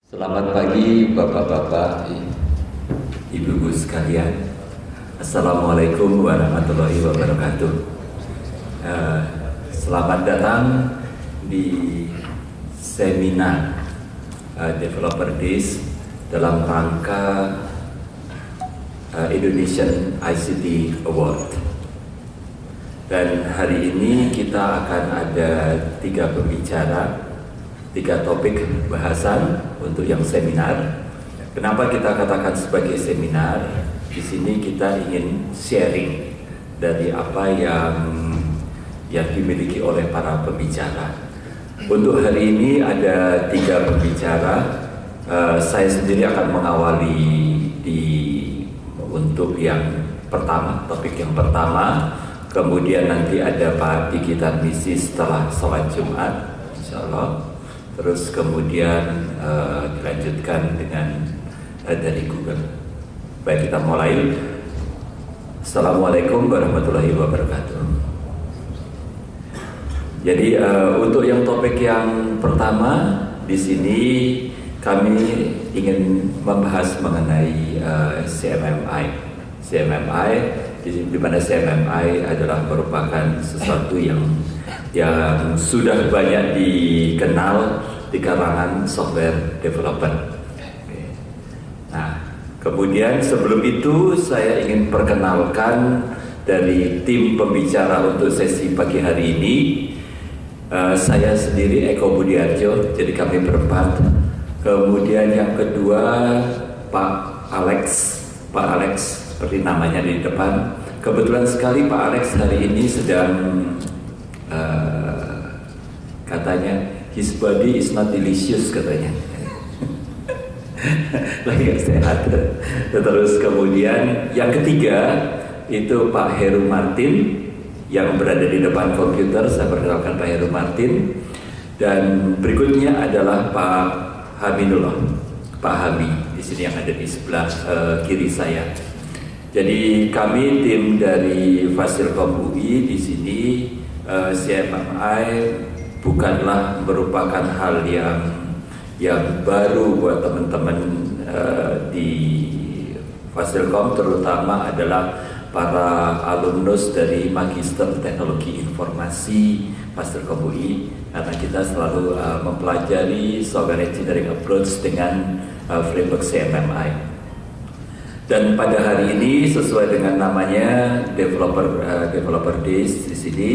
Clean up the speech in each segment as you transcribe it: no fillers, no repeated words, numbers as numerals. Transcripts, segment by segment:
Selamat pagi Bapak-Bapak, Ibu-ibu sekalian. Assalamualaikum warahmatullahi wabarakatuh. Selamat datang di seminar Developer Days dalam rangka Indonesian ICT Award. Dan hari ini kita akan ada 3 pembicara, 3 topik bahasan untuk yang seminar. Kenapa kita katakan sebagai seminar? Di sini kita ingin sharing dari apa yang dimiliki oleh para pembicara. Untuk hari ini ada 3 pembicara. Saya sendiri akan mengawali untuk yang pertama, topik yang pertama. Kemudian nanti ada Pak Diki Tarmizi setelah sholat Jumat, insya Allah. Terus kemudian dilanjutkan dengan dari Google. Baik, kita mulai. Assalamualaikum warahmatullahi wabarakatuh. Jadi untuk yang topik yang pertama di sini kami ingin membahas mengenai CMMI. CMMI di mana CMMI adalah merupakan sesuatu yang sudah banyak dikenal di kalangan software developer. Nah, kemudian sebelum itu saya ingin perkenalkan dari tim pembicara untuk sesi pagi hari ini. Saya sendiri Eko Budiarjo, jadi kami berempat. Kemudian yang kedua Pak Alex seperti namanya di depan. Kebetulan sekali Pak Alex hari ini sedang katanya his body is not delicious katanya. Lagi gak sehat. Terus kemudian yang ketiga itu Pak Heru Martin yang berada di depan komputer. Saya perkenalkan Pak Heru Martin. Dan berikutnya adalah Pak Haminullah, Pak Hami di sini yang ada di sebelah kiri saya. Jadi kami tim dari Fasilkom UI di sini. CMMI bukanlah merupakan hal yang baru buat teman-teman di Fasilkom, terutama adalah para alumnus dari Magister Teknologi Informasi Fasilkom UI, karena kita selalu mempelajari software engineering approach dengan framework CMMI. Dan pada hari ini sesuai dengan namanya Developer Days di sini,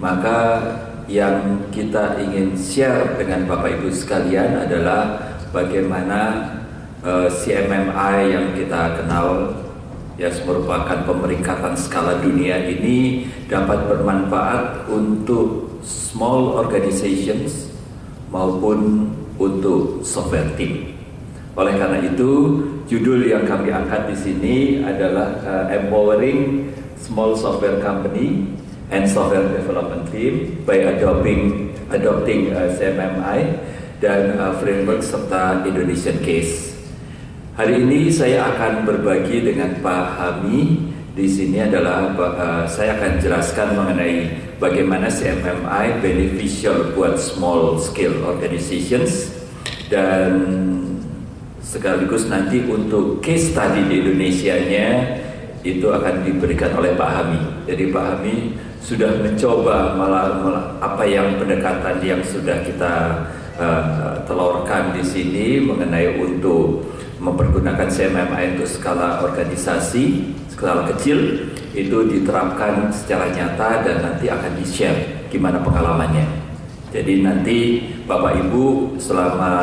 maka yang kita ingin share dengan Bapak Ibu sekalian adalah bagaimana CMMI yang kita kenal yang merupakan pemeringkatan skala dunia ini dapat bermanfaat untuk small organizations maupun untuk software team. Oleh karena itu, judul yang kami angkat di sini adalah Empowering Small Software Company and Software Development Team by adopting CMMI dan framework serta Indonesian Case. Hari ini saya akan berbagi dengan Pak Hami. Di sini adalah saya akan jelaskan mengenai bagaimana CMMI beneficial buat small scale organizations, dan sekaligus nanti untuk case study di Indonesianya itu akan diberikan oleh Pak Hami. Jadi Pak Hami sudah mencoba apa yang pendekatan yang sudah kita telurkan di sini mengenai untuk mempergunakan CMMI untuk skala organisasi, skala kecil, itu diterapkan secara nyata dan nanti akan di-share gimana pengalamannya. Jadi nanti Bapak Ibu selama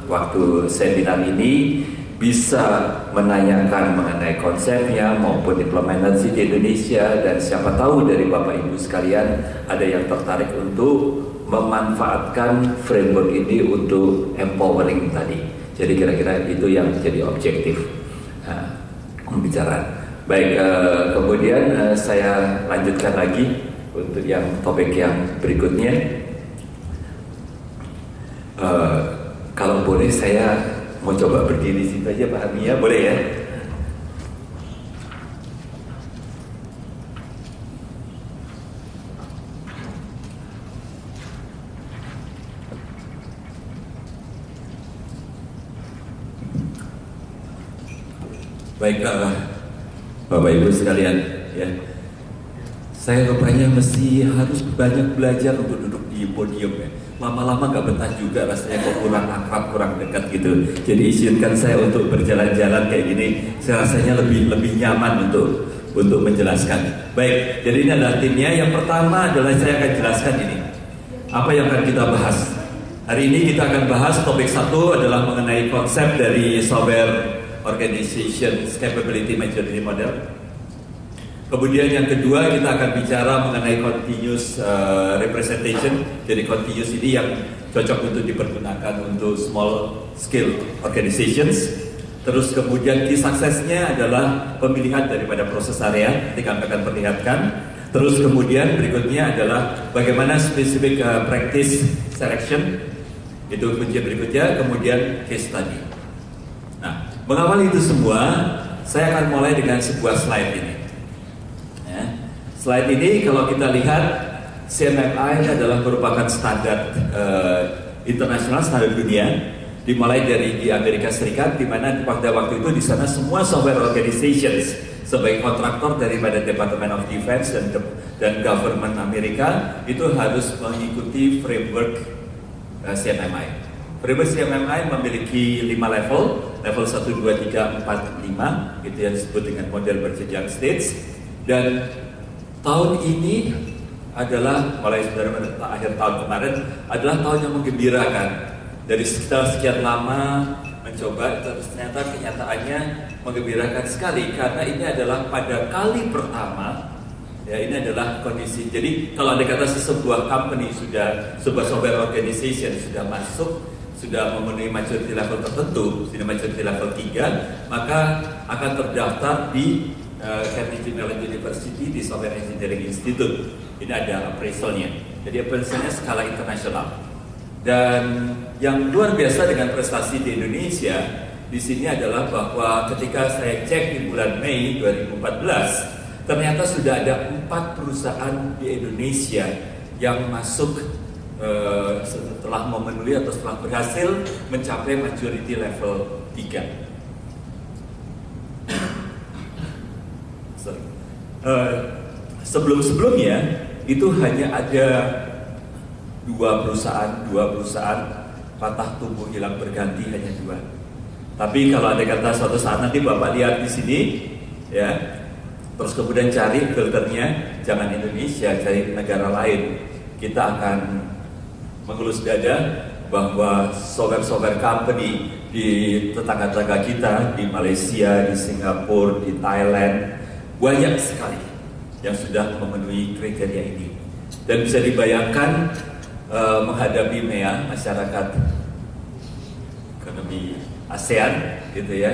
waktu seminar ini bisa menanyakan mengenai konsepnya maupun implementasi di Indonesia, dan siapa tahu dari Bapak Ibu sekalian ada yang tertarik untuk memanfaatkan framework ini untuk empowering tadi. Jadi kira-kira itu yang jadi objektif pembicaraan. Baik, kemudian saya lanjutkan lagi untuk yang topik yang berikutnya. Kalau boleh saya mau coba berdiri di situ aja Pak Hami, ya boleh ya? Baik, Bapak Ibu sekalian, ya. Saya rupanya harus banyak belajar untuk duduk di podium ya. Lama-lama gak betah juga rasanya, kok kurang akrab, kurang dekat gitu. Jadi izinkan saya untuk berjalan-jalan kayak gini. Saya rasanya lebih nyaman untuk menjelaskan. Baik, jadi ini adalah timnya. Yang pertama adalah saya akan jelaskan ini. Apa yang akan kita bahas? Hari ini kita akan bahas topik satu adalah mengenai konsep dari software organization capability maturity model. Kemudian yang kedua kita akan bicara mengenai continuous representation. Jadi continuous ini yang cocok untuk dipergunakan untuk small scale organizations. Terus kemudian key success-nya adalah pemilihan daripada proses area, nanti kami akan perlihatkan. Terus kemudian berikutnya adalah bagaimana specific practice selection, itu kunci berikutnya. Kemudian case study. Nah, mengawali itu semua, saya akan mulai dengan sebuah slide ini. Ya. Slide ini kalau kita lihat, CMMI adalah merupakan standar internasional, standar dunia, dimulai dari di Amerika Serikat, di mana pada waktu itu di sana semua software organizations sebagai kontraktor daripada Department of Defense dan government Amerika itu harus mengikuti framework CMMI. Framework CMMI memiliki 5 level 1, 2, 3, 4, 5, itu yang disebut dengan model berjenjang stage. Dan tahun ini adalah, mulai akhir tahun kemarin, adalah tahun yang menggembirakan. Dari sekian lama mencoba, ternyata kenyataannya menggembirakan sekali, karena ini adalah pada kali pertama, ya, ini adalah kondisi. Jadi kalau ada kata sebuah company sebuah software organization sudah masuk, sudah memenuhi maturity level tertentu, sudah maturity level 3, maka akan terdaftar di Carnegie Mellon University di Software Engineering Institute. Ini ada appraisalnya. Jadi appraisalnya skala internasional. Dan yang luar biasa dengan prestasi di Indonesia di sini adalah bahwa ketika saya cek di bulan Mei 2014, ternyata sudah ada 4 perusahaan di Indonesia yang masuk setelah memenuhi atau setelah berhasil mencapai maturity level 3. Sebelum-sebelumnya itu hanya ada dua perusahaan patah tumbuh hilang berganti, hanya 2. Tapi kalau ada kata suatu saat nanti Bapak lihat di sini, ya, terus kemudian cari filternya, jangan Indonesia, cari negara lain, kita akan mengelus dada bahwa software company di tetangga-tetangga kita, di Malaysia, di Singapura, di Thailand, banyak sekali yang sudah memenuhi kriteria ini. Dan bisa dibayangkan menghadapi MEA, masyarakat ekonomi ASEAN, gitu ya,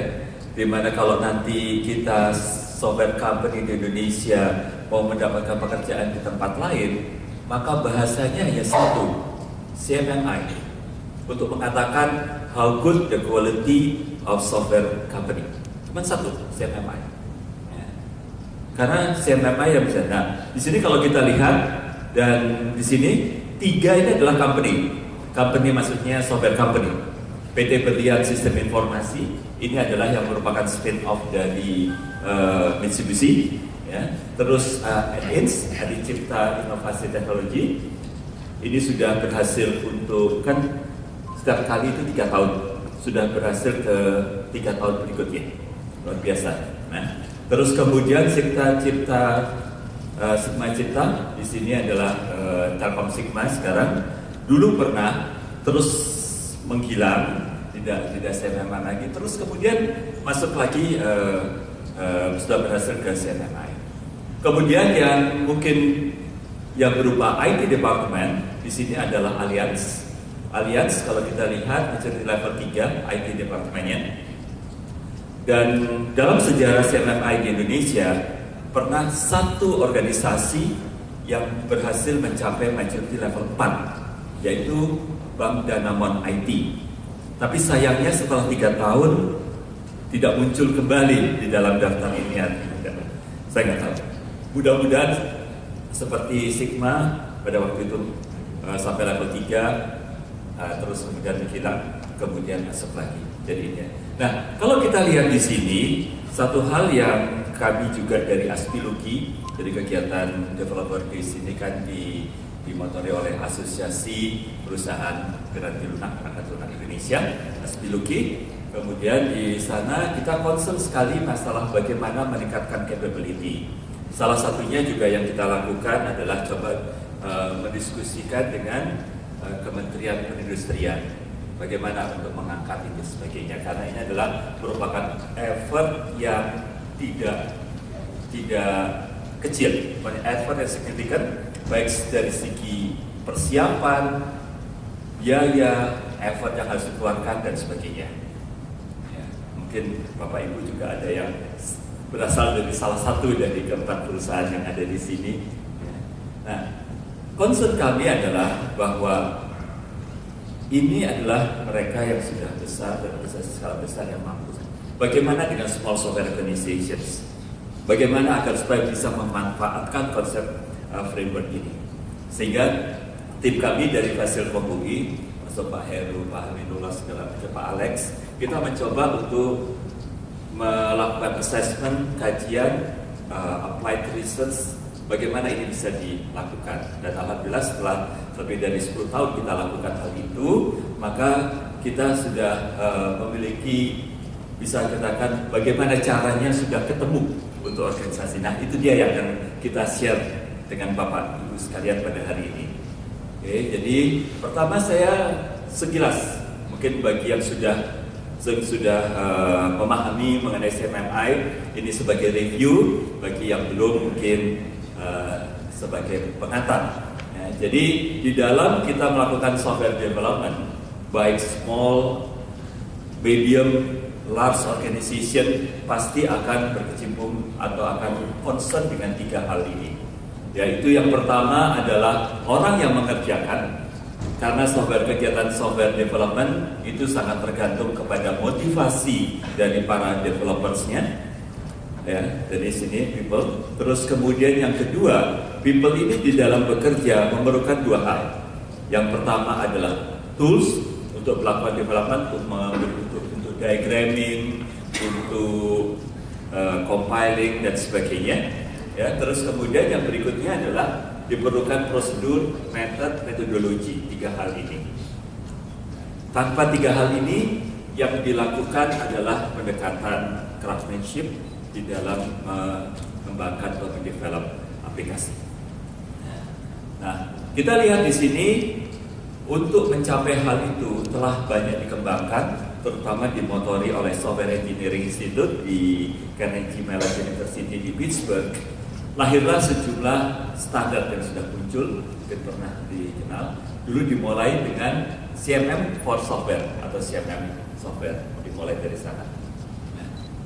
dimana kalau nanti kita software company di Indonesia mau mendapatkan pekerjaan di tempat lain, maka bahasanya hanya satu, CMMI, untuk mengatakan how good the quality of software company. Cuma satu, CMMI. Ya. Karena CMMI yang bisa. Nah, di sini kalau kita lihat, dan di sini 3 ini adalah company. Company maksudnya software company. PT Berlian Sistem Informasi, ini adalah yang merupakan spin-off dari Mitsubishi. Ya. Terus Adins, Adi Cipta Inovasi Teknologi, ini sudah berhasil untuk, kan setiap kali itu 3 tahun, sudah berhasil ke 3 tahun berikutnya, luar biasa. Nah, terus kemudian Sigma Cipta, di sini adalah Telkom Sigma sekarang, dulu pernah, terus menghilang, tidak CMMI lagi, terus kemudian masuk lagi, sudah berhasil ke CMMI. Kemudian yang mungkin yang berupa IT Department, di sini adalah Allianz. Allianz kalau kita lihat menjadi level 3 IT Departmentnya. Dan dalam sejarah CMMI di Indonesia, pernah satu organisasi yang berhasil mencapai maturity level 4, yaitu Bank Danamon IT. Tapi sayangnya setelah 3 tahun tidak muncul kembali di dalam daftar ini. Saya nggak tahu. Mudah-mudahan seperti Sigma pada waktu itu sampai level 3, terus kemudian hilang, kemudian masuk lagi jadinya. Nah, kalau kita lihat di sini, Satu hal yang kami juga dari Aspiluki, dari kegiatan Developer Days ini kan dimotori oleh Asosiasi Perusahaan Piranti Lunak Perangkat Lunak Indonesia, Aspiluki. Kemudian di sana kita concern sekali masalah bagaimana meningkatkan capability. Salah satunya juga yang kita lakukan adalah coba mendiskusikan dengan Kementerian Perindustrian bagaimana untuk mengangkat itu sebagainya, karena ini adalah merupakan effort yang tidak kecil, effort yang signifikan baik dari segi persiapan, biaya, effort yang harus dikeluarkan dan sebagainya. Ya, mungkin Bapak Ibu juga ada yang berasal dari salah satu dari keempat perusahaan yang ada di sini. Nah, concern kami adalah bahwa ini adalah mereka yang sudah besar dan skala besar yang mampu. Bagaimana dengan small software organizations? Bagaimana agar supaya bisa memanfaatkan konsep framework ini? Sehingga tim kami dari Fasilkom UI, masuk Pak Heru, Pak Aminullah, segala macam, Pak Alex, kita mencoba untuk melakukan assessment, kajian, applied research, bagaimana ini bisa dilakukan. Dan alhamdulillah setelah lebih dari 10 tahun kita lakukan hal itu, maka kita sudah memiliki, bisa katakan bagaimana caranya sudah ketemu untuk organisasi. Nah, itu dia yang akan kita share dengan Bapak Ibu sekalian pada hari ini. Oke, jadi pertama saya sekilas, mungkin bagi yang sudah memahami mengenai CMMI, ini sebagai review, bagi yang belum mungkin sebagai pengantar. Ya, jadi di dalam kita melakukan software development, baik small, medium, large organization pasti akan berkecimpung atau akan concern dengan 3 hal ini. Yaitu yang pertama adalah orang yang mengerjakan, karena kegiatan software development itu sangat tergantung kepada motivasi dari para developersnya. Ya, dari sini people. Terus kemudian yang kedua, people ini di dalam bekerja memerlukan 2 hal. Yang pertama adalah tools untuk melakukan development, untuk diagramming, untuk compiling dan sebagainya. Ya, terus kemudian yang berikutnya adalah diperlukan prosedur, metodologi. 3 hal ini. Tanpa 3 hal ini, yang dilakukan adalah pendekatan craftsmanship di dalam mengembangkan atau mendevelop aplikasi. Nah, kita lihat di sini untuk mencapai hal itu telah banyak dikembangkan, terutama dimotori oleh Software Engineering Institute di Carnegie Mellon University di Pittsburgh. Lahirlah sejumlah standar yang sudah muncul, mungkin pernah dikenal. Dulu dimulai dengan CMM for Software atau CMM Software, dimulai dari sana.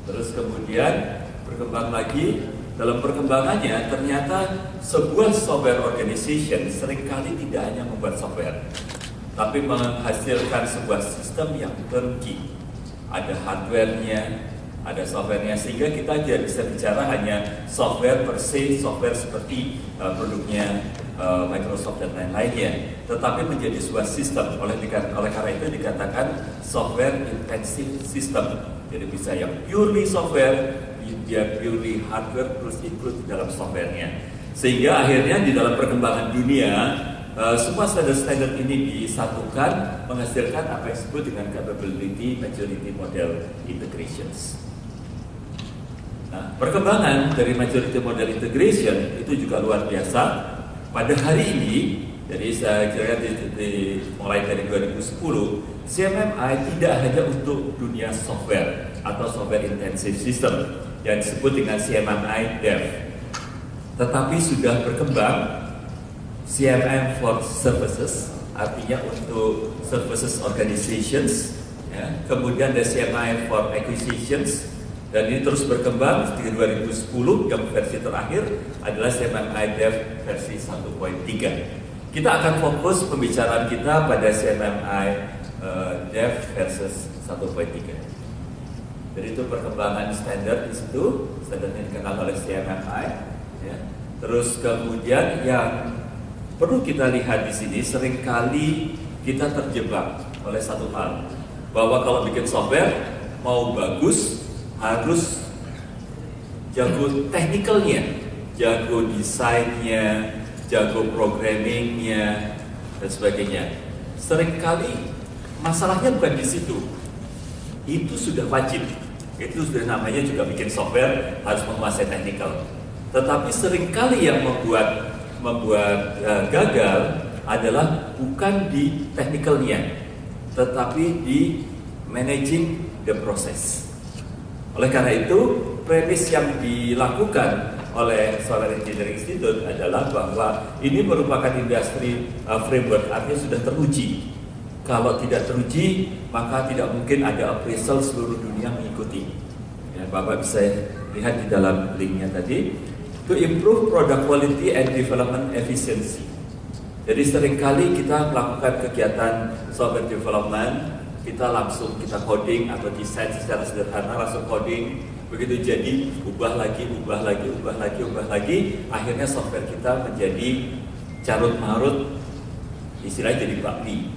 Terus kemudian berkembang lagi, dalam perkembangannya ternyata sebuah software organization seringkali tidak hanya membuat software, tapi menghasilkan sebuah sistem yang turnkey. Ada hardware-nya, ada software-nya, sehingga kita tidak bisa bicara hanya software per se, software seperti produknya Microsoft dan lain-lainnya, tetapi menjadi sebuah sistem. Oleh karena itu dikatakan software intensive system. Jadi bisa yang purely software, dia purely hardware terus include di dalam softwarenya. Sehingga akhirnya di dalam perkembangan dunia, semua standar-standar ini disatukan menghasilkan apa yang disebut dengan capability majority model integrations. Nah, perkembangan dari majority model integration itu juga luar biasa. Pada hari ini, jadi saya kira mulai dari 2010, CMMI tidak hanya untuk dunia software atau software intensive system yang disebut dengan CMMI Dev, tetapi sudah berkembang CMM for Services, artinya untuk services organizations, ya. Kemudian ada CMMI for Acquisitions, dan ini terus berkembang. Di 2010 yang versi terakhir adalah CMMI Dev versi 1.3. Kita akan fokus pembicaraan kita pada CMMI Dev versus 1.3. Jadi itu perkembangan standar di situ, standar yang dikenal oleh CMMI. Ya. Terus kemudian yang perlu kita lihat di sini, seringkali kita terjebak oleh satu hal, bahwa kalau bikin software mau bagus harus jago teknikalnya, jago desainnya, jago programmingnya, dan sebagainya. Seringkali masalahnya bukan di situ. Itu sudah wajib. Itu sudah namanya juga bikin software harus menguasai teknikal. Tetapi seringkali yang membuat gagal adalah bukan di teknikalnya, tetapi di managing the process. Oleh karena itu, premis yang dilakukan oleh Software Engineering Institute adalah bahwa ini merupakan industri framework, artinya sudah teruji. Kalau tidak teruji, maka tidak mungkin ada appraisal seluruh dunia mengikuti. Ya, Bapak bisa lihat di dalam linknya tadi. To improve product quality and development efficiency. Jadi seringkali kita melakukan kegiatan software development, kita coding atau desain secara sederhana, langsung coding, begitu jadi ubah lagi, akhirnya software kita menjadi carut marut, istilahnya jadi bakmi,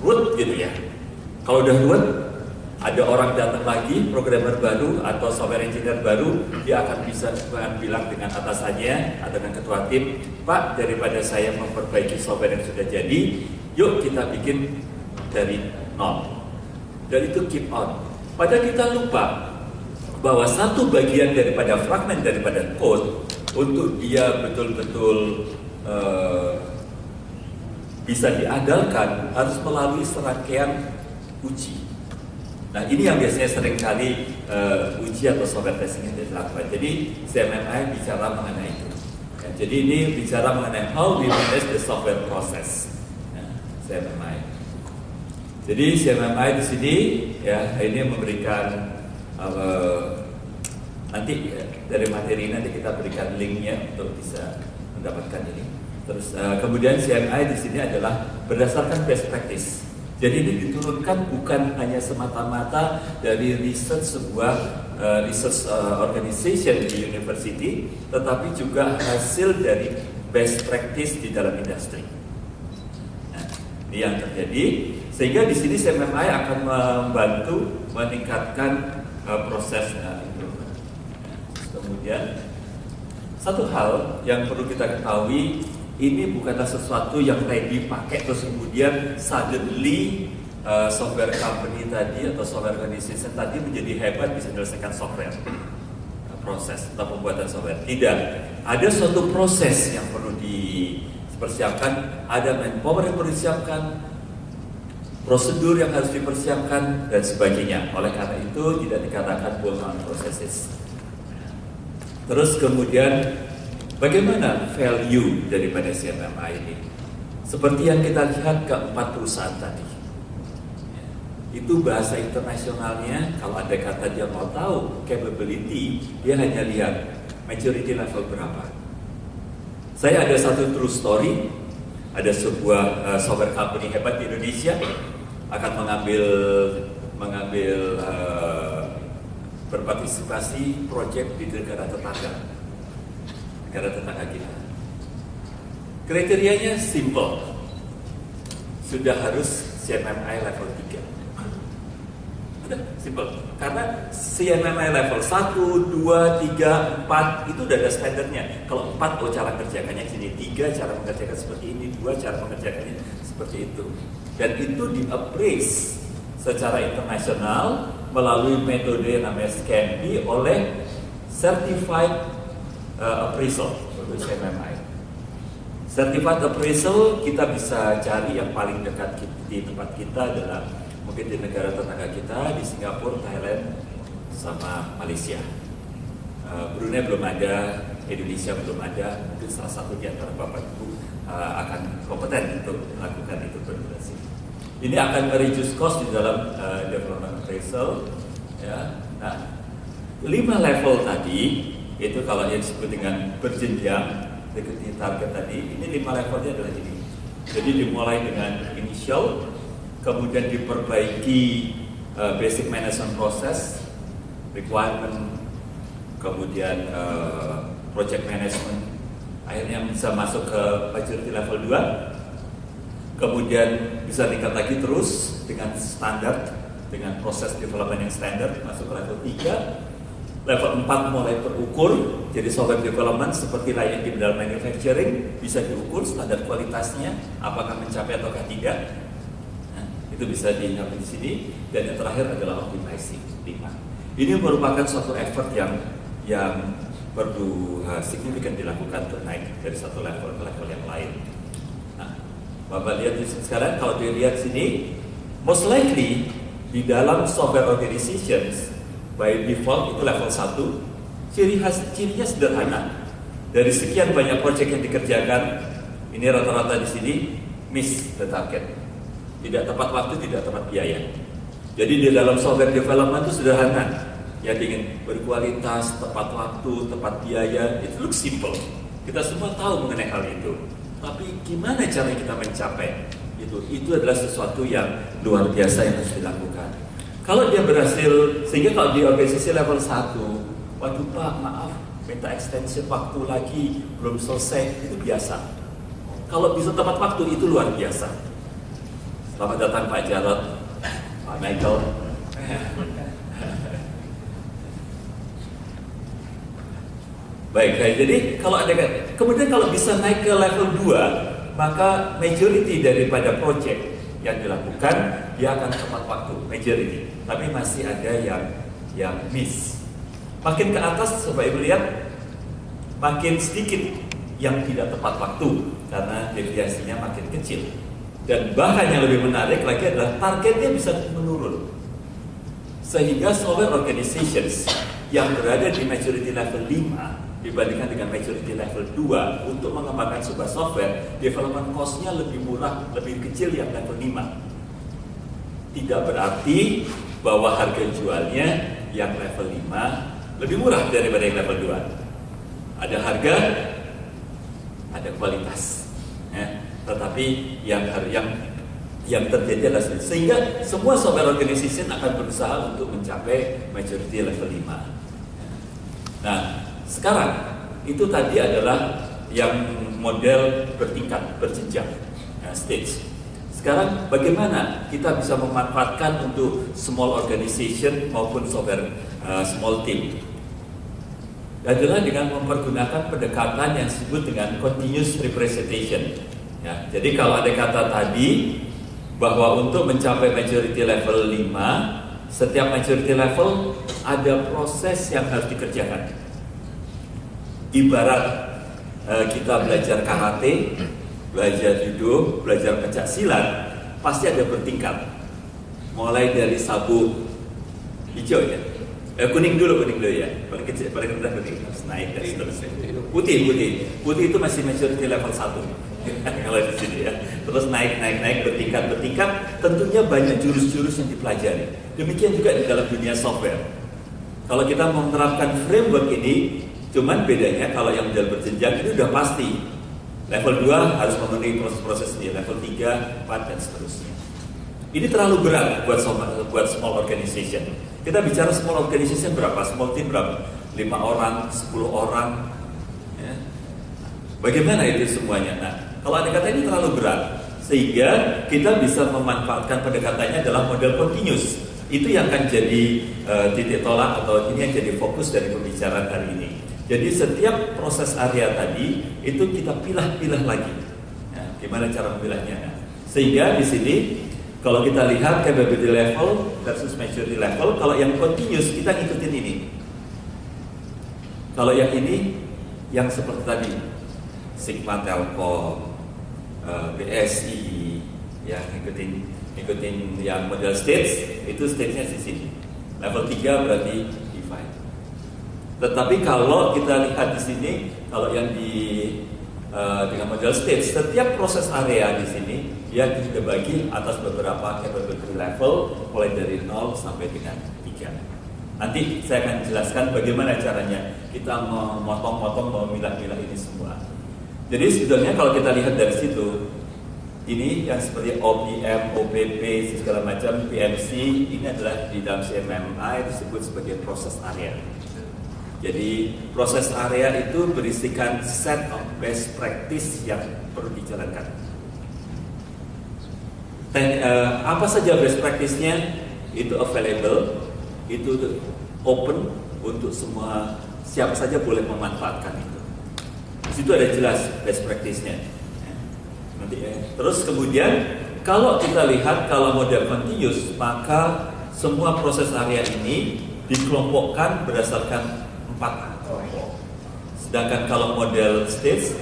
root gitu ya. Kalau udah root, ada orang datang lagi, programmer baru atau software engineer baru, dia akan bisa bilang dengan atasannya atau dengan ketua tim, Pak, daripada saya memperbaiki software yang sudah jadi, yuk kita bikin dari nol. Dan itu keep on. Padahal kita lupa bahwa satu bagian daripada fragmen daripada code untuk dia betul-betul bisa diandalkan harus melalui serangkaian uji. Nah, ini yang biasanya seringkali uji atau software testing yang dilakukan. Jadi CMMI bicara mengenai itu. Ya, jadi ini bicara mengenai how we manage the software process. Ya, CMMI. Jadi CMMI di sini ya ini memberikan nanti ya, dari materi nanti kita berikan linknya untuk bisa mendapatkan ini. Terus kemudian CMMI di sini adalah berdasarkan best practice. Jadi ini diturunkan bukan hanya semata-mata dari sebuah research organization di university, tetapi juga hasil dari best practice di dalam industri. Nah, ini yang terjadi. Sehingga di sini CMMI akan membantu meningkatkan proses improvement. Kemudian satu hal yang perlu kita ketahui, ini bukanlah sesuatu yang ready pakai terus kemudian suddenly software company tadi atau software organization tadi menjadi hebat bisa menyelesaikan software proses atau pembuatan software. Tidak, ada suatu proses yang perlu dipersiapkan, ada manpower yang perlu disiapkan, prosedur yang harus dipersiapkan dan sebagainya. Oleh karena itu tidak dikatakan buang processes. Terus kemudian bagaimana value daripada CMMI ini? Seperti yang kita lihat keempat perusahaan tadi. Itu bahasa internasionalnya, kalau ada kata dia mau tahu capability, dia hanya lihat maturity level berapa. Saya ada satu true story, ada sebuah software company hebat di Indonesia akan mengambil berpartisipasi proyek di negara tetangga kita. Kriterianya simple, sudah harus CMMI level 3. Udah simple, karena CMMI level 1, 2, 3, 4 itu udah ada standarnya. Kalau 4 cara mengerjakannya sini, 3 cara mengerjakan seperti ini, 2 cara mengerjakannya seperti itu. Dan itu di-appraise secara internasional melalui metode yang namanya SCAMP oleh Certified Appraisal untuk CMMI. Certified Appraisal kita bisa cari yang paling dekat di tempat kita adalah mungkin di negara tetangga kita, di Singapura, Thailand, sama Malaysia. Brunei belum ada, Indonesia belum ada, mungkin salah satu di antara Bapak Ibu akan kompeten untuk melakukan itu berdurasi. Ini akan mereduce cost di dalam development appraisal. Ya. Nah, 5 level tadi, itu kalau yang disebut dengan berjenjang, di target tadi, ini 5 levelnya adalah ini. Jadi dimulai dengan initial, kemudian diperbaiki basic management process, requirement, kemudian project management, akhirnya bisa masuk ke maturity level 2, kemudian bisa tingkat lagi terus dengan standar, dengan proses development yang standar, masuk ke level 3, Level 4 mulai terukur, jadi software development seperti layaknya di dalam manufacturing bisa diukur standar kualitasnya, apakah mencapai ataukah tidak. Nah, itu bisa dicapai di sini. Dan yang terakhir adalah optimizing 5. Ini merupakan suatu effort yang perlu signifikan dilakukan untuk naik dari satu level ke level yang lain. Nah, Bapak lihat di sekarang kalau dilihat sini, most likely di dalam software organizations by default itu level 1, cirinya sederhana. Dari sekian banyak proyek yang dikerjakan, ini rata-rata di sini miss the target. Tidak tepat waktu, tidak tepat biaya. Jadi di dalam software development itu sederhana. Ya, ingin berkualitas, tepat waktu, tepat biaya, itu look simple. Kita semua tahu mengenai hal itu. Tapi gimana cara kita mencapai? Itu adalah sesuatu yang luar biasa yang harus dilakukan. Kalau dia berhasil, sehingga kalau di organisasi level 1, waduh Pak, maaf, minta extension waktu lagi, belum selesai, itu biasa. Kalau bisa tepat waktu, itu luar biasa. Selamat datang Pak Jarod, Pak Michael. Baik, jadi kemudian kalau bisa naik ke level 2, maka majority daripada project yang dilakukan dia akan tepat waktu, majority. Tapi masih ada yang miss. Makin ke atas, coba Ibu lihat, makin sedikit yang tidak tepat waktu karena deviasinya makin kecil. Dan bahkan yang lebih menarik lagi adalah targetnya bisa menurun. Sehingga software organizations yang berada di maturity level 5 dibandingkan dengan maturity level 2 untuk mengembangkan sebuah software, development cost-nya lebih murah, lebih kecil yang level 5. Tidak berarti bahwa harga jualnya yang level 5 lebih murah daripada yang level 2. Ada harga, ada kualitas. Ya. Tetapi yang terjadi adalah sehingga semua software organization akan berusaha untuk mencapai maturity level 5. Nah, sekarang itu tadi adalah yang model bertingkat, berjenjang, stage. Sekarang bagaimana kita bisa memanfaatkan untuk small organization maupun software small team? Adalah dengan mempergunakan pendekatan yang disebut dengan continuous representation. Ya, jadi kalau ada kata tadi bahwa untuk mencapai maturity level 5, setiap maturity level ada proses yang harus dikerjakan. Ibarat kita belajar karate, belajar judo, belajar pencak silat, pasti ada bertingkat. Mulai dari sabuk hijau ya, kuning dulu ya, paling kecil, paling rendah kuning, harus naik dan seterusnya. Putih itu masih maturity level 1. Kalau di sini ya, terus naik bertingkat, tentunya banyak jurus-jurus yang dipelajari. Demikian juga di dalam dunia software. Kalau kita mau menerapkan framework ini, cuman bedanya kalau yang model berjenjang itu udah pasti. Level 2 harus memenuhi proses-proses ini, level 3, 4 dan seterusnya. Ini terlalu berat buat small organization. Kita bicara small organization berapa? Small team berapa? 5 orang, 10 orang. Ya. Bagaimana itu semuanya? Nah, kalau ada kata ini terlalu berat, sehingga kita bisa memanfaatkan pendekatannya adalah model continuous. Itu yang akan jadi titik tolak atau ini yang jadi fokus dari pembicaraan hari ini. Jadi setiap proses area tadi itu kita pilah-pilah lagi. Nah, gimana cara memilahnya? Nah, sehingga di sini kalau kita lihat capability level versus maturity level, kalau yang continuous kita ngikutin ini. Kalau yang ini yang seperti tadi Sigma Telkom, BSI, ya ngikutin yang model stage, itu stage-nya di sini. Level 3 berarti define. Tetapi kalau kita lihat di sini, kalau yang dengan model stage, setiap proses area di sini dia dibagi atas beberapa capability level, mulai dari 0 sampai dengan 3. Nanti saya akan jelaskan bagaimana caranya kita memotong-motong, memilah-milah ini semua. Jadi sebetulnya kalau kita lihat dari situ, ini yang seperti OPM, OPP, segala macam, PMC, ini adalah di dalam CMMI disebut sebagai proses area. Jadi proses area itu berisikan set of best practice yang perlu dijalankan. Dan apa saja best practice-nya itu available, itu open untuk semua siapa saja boleh memanfaatkan itu. Di situ ada jelas best practice-nya. Nanti ya. Terus kemudian kalau kita lihat kalau model continuous, maka semua proses area ini dikelompokkan berdasarkan 4 kelompok. Sedangkan kalau model stage,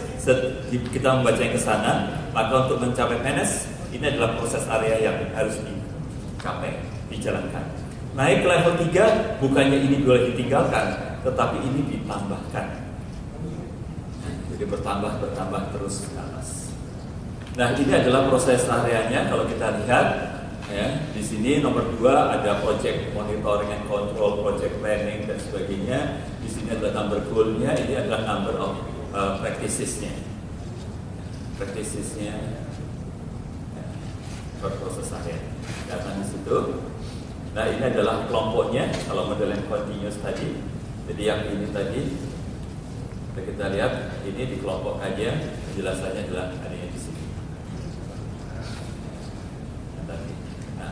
kita membaca yang ke sana, maka untuk mencapai manage, ini adalah proses area yang harus dicapai, dijalankan. Naik ke level 3, bukannya ini boleh ditinggalkan, tetapi ini ditambahkan. Jadi bertambah terus ke atas. Nah, ini adalah proses areanya. Kalau kita lihat, ya, di sini nomor 2 ada project monitoring and control, project planning dan sebagainya. Di sini adalah number goal-nya, ini adalah number of practices-nya. Practices-nya per proses area. Data di situ. Nah, ini adalah kelompoknya kalau model yang continuous tadi. Jadi yang ini tadi kita lihat ini di kelompok aja, penjelasannya adalah adanya di sini. Nah,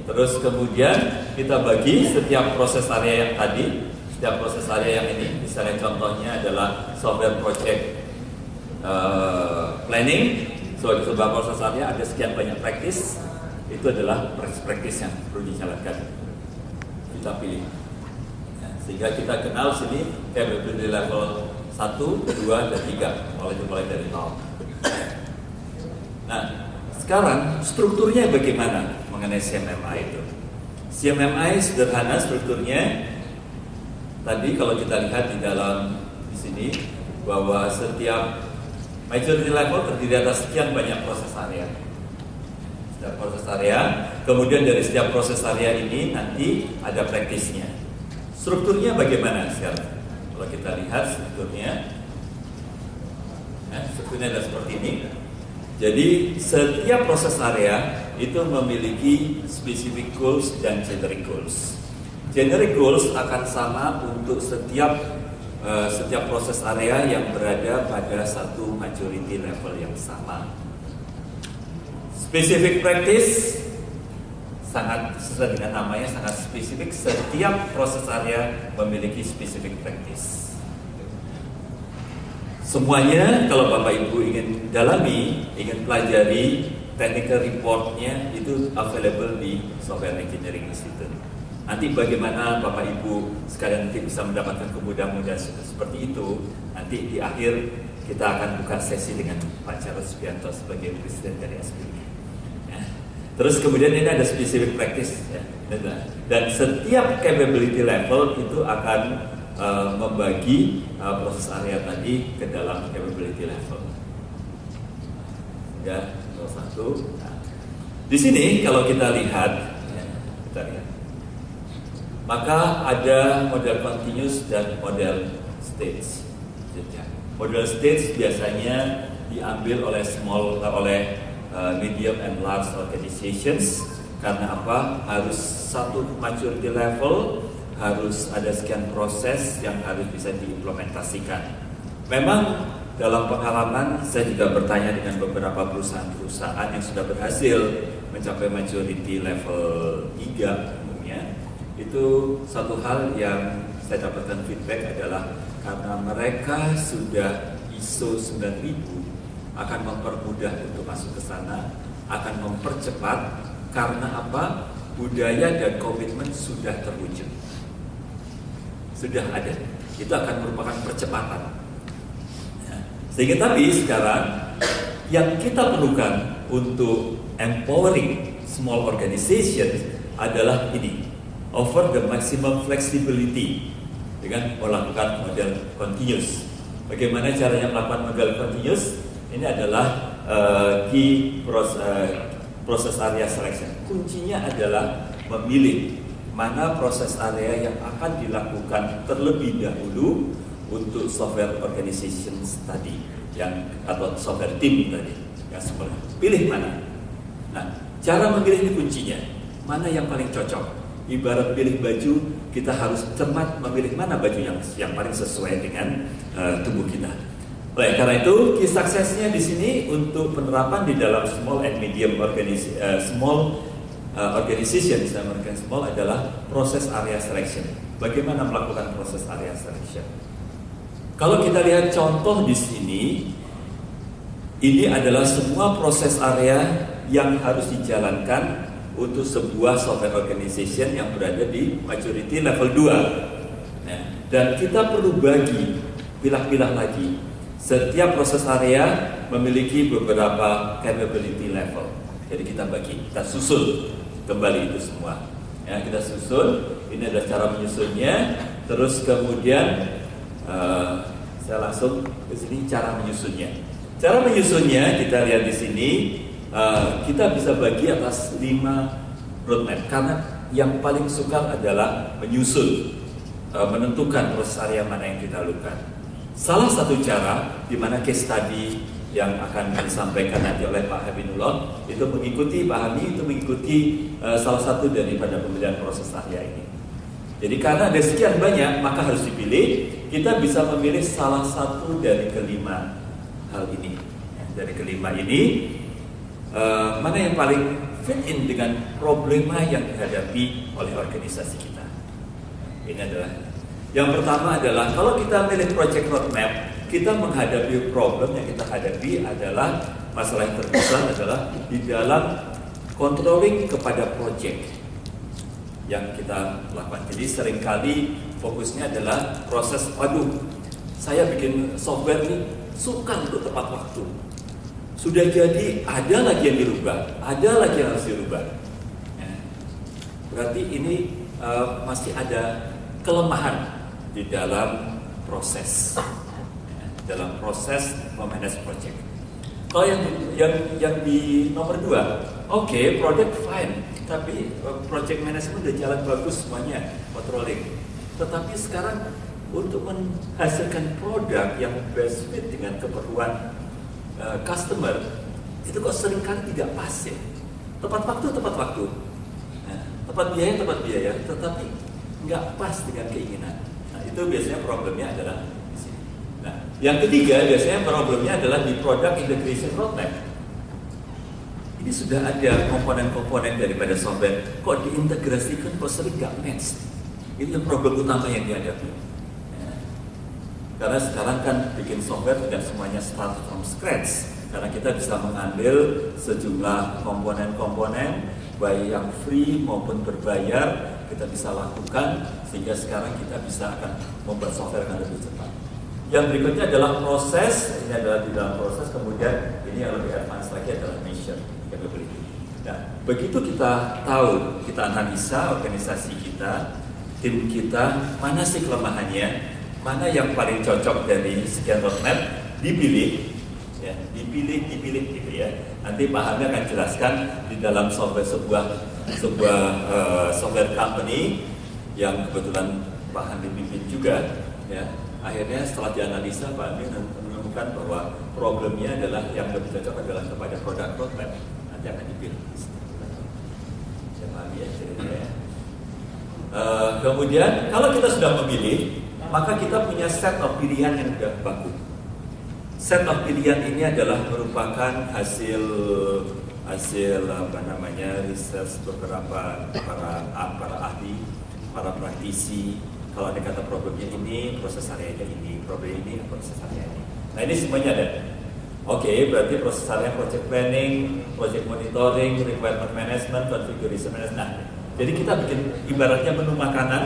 terus kemudian kita bagi setiap proses area yang tadi, setiap proses area yang ini, misalnya contohnya adalah software project planning. So di sebuah proses area ada sekian banyak practice, itu adalah practice yang perlu dijalankan. Kita pilih. Sehingga kita kenal sini capability level 1, 2, dan 3 mulai dari 0. Nah, sekarang strukturnya bagaimana mengenai CMMI itu? CMMI sederhana strukturnya. Tadi kalau kita lihat di dalam di sini bahwa setiap maturity level terdiri atas sekian banyak proses area. Setiap proses area, kemudian dari setiap proses area ini nanti ada practice-nya. Strukturnya bagaimana sekarang? Kalau kita lihat strukturnya ada seperti ini. Jadi setiap proses area itu memiliki specific goals dan generic goals. Generic goals akan sama untuk setiap proses area yang berada pada satu maturity level yang sama. Specific practice sangat sesuai dengan namanya, sangat spesifik. Setiap proses area memiliki specific practice. Semuanya kalau Bapak Ibu ingin dalami, ingin pelajari technical reportnya itu available di Software Engineering Institute. Nanti bagaimana Bapak Ibu sekalian nanti bisa mendapatkan kemudahan-kemudahan seperti itu, nanti di akhir kita akan buka sesi dengan Pak Charles Subianto sebagai Presiden dari SPI. Ya. Terus kemudian ini ada specific practice, ya. Dan setiap capability level itu akan membagi proses area tadi ke dalam capability level. Ya, satu. Nah, di sini kalau kita lihat, maka ada model continuous dan model stage. Model stage biasanya diambil oleh medium and large organizations. Karena apa? Harus satu maturity level, harus ada sekian proses yang harus bisa diimplementasikan. Memang dalam pengalaman saya juga bertanya dengan beberapa perusahaan-perusahaan yang sudah berhasil mencapai maturity level 3 umumnya. Itu satu hal yang saya dapatkan feedback adalah karena mereka sudah ISO 9000 akan mempermudah untuk masuk ke sana, akan mempercepat karena apa? Budaya dan komitmen sudah terwujud. Sudah ada, itu akan merupakan percepatan. Sehingga tapi sekarang yang kita perlukan untuk empowering small organization adalah ini, offer the maximum flexibility dengan melakukan model continuous. Bagaimana caranya melakukan model continuous? Ini adalah key proses area selection. Kuncinya adalah memilih mana proses area yang akan dilakukan terlebih dahulu untuk software organizations tadi, atau software team tadi, yang semula. Pilih mana? Nah, cara memilih ini kuncinya. Mana yang paling cocok? Ibarat pilih baju, kita harus cermat memilih mana baju yang paling sesuai dengan tubuh kita. Baik, karena itu key suksesnya di sini untuk penerapan di dalam small and medium organization, small adalah proses area selection. bagaimana melakukan proses area selection. Kalau kita lihat contoh di sini, ini adalah semua proses area yang harus dijalankan untuk sebuah software organization yang berada di maturity level 2. Nah, dan kita perlu bagi, pilah-pilah lagi. Setiap proses area memiliki beberapa capability level. Jadi kita bagi, kita susun kembali itu semua. Ya, kita susun, ini adalah cara menyusunnya. Terus kemudian saya langsung ke sini cara menyusunnya. Cara menyusunnya kita lihat di sini, kita bisa bagi atas 5 roadmap karena yang paling sukar adalah menyusun, menentukan proses area mana yang kita lakukan. Salah satu cara di mana case study yang akan disampaikan nanti oleh Pak Habibullah itu mengikuti Pak Habib, itu mengikuti salah satu daripada pemilihan proses area ini. Jadi karena ada sekian banyak maka harus dipilih. Kita bisa memilih salah satu dari kelima hal ini. Dari kelima ini mana yang paling fit in dengan problema yang dihadapi oleh organisasi kita. Ini adalah yang pertama adalah kalau kita milih project roadmap, kita menghadapi problem yang kita hadapi adalah masalah yang terbesar adalah di dalam controlling kepada project yang kita lakukan. Jadi seringkali fokusnya adalah proses, waduh, saya bikin software ini sukar untuk tepat waktu. Sudah jadi, ada lagi yang dirubah, ada lagi yang harus dirubah. Ya. Berarti ini masih ada kelemahan di dalam proses, ya, dalam proses memanage project. Kalau yang di nomor 2, oke, project fine, tapi project management udah jalan bagus semuanya, controlling. Tetapi sekarang untuk menghasilkan produk yang best fit dengan keperluan customer, itu kok seringkali tidak pas ya. Tepat waktu, nah, tepat biaya, tetapi nggak pas dengan keinginan. Nah, itu biasanya problemnya adalah di sini. Nah, yang ketiga biasanya problemnya adalah di product integration roadmap. Ini sudah ada komponen-komponen daripada software, kok diintegrasikan kok sering nggak match. Ini yang problem utama yang dihadapi. Karena sekarang kan bikin software tidak semuanya start from scratch. Karena kita bisa mengambil sejumlah komponen-komponen, baik yang free maupun berbayar, kita bisa lakukan sehingga sekarang kita bisa akan membuat software yang lebih cepat. Yang berikutnya adalah proses, ini adalah di dalam proses, kemudian ini yang lebih advance lagi adalah mission capability. Nah, begitu kita tahu, kita analisa organisasi kita, tim kita, mana sih kelemahannya, mana yang paling cocok dari sekian roadmap, dipilih, ya, dipilih gitu ya. Nanti Pak Hamid akan jelaskan di dalam software sebuah software company yang kebetulan Pak Hamid pimpin juga, ya. Akhirnya setelah dianalisa Pak Hamid menemukan bahwa problemnya adalah yang lebih cocok adalah kepada produk roadmap. Nanti akan dipilih. Ya, Pak Hamid ya. Kemudian kalau kita sudah memilih, maka kita punya set of pilihan yang sudah bagus. Set of pilihan ini adalah merupakan hasil research beberapa para ahli, para praktisi. Kalau ada kata problemnya ini, proses areanya ini, problem ini, proses area ini. Nah ini semuanya ada. Oke, berarti proses area project planning, project monitoring, requirement management, configuration management. Nah, jadi kita bikin ibaratnya menu makanan.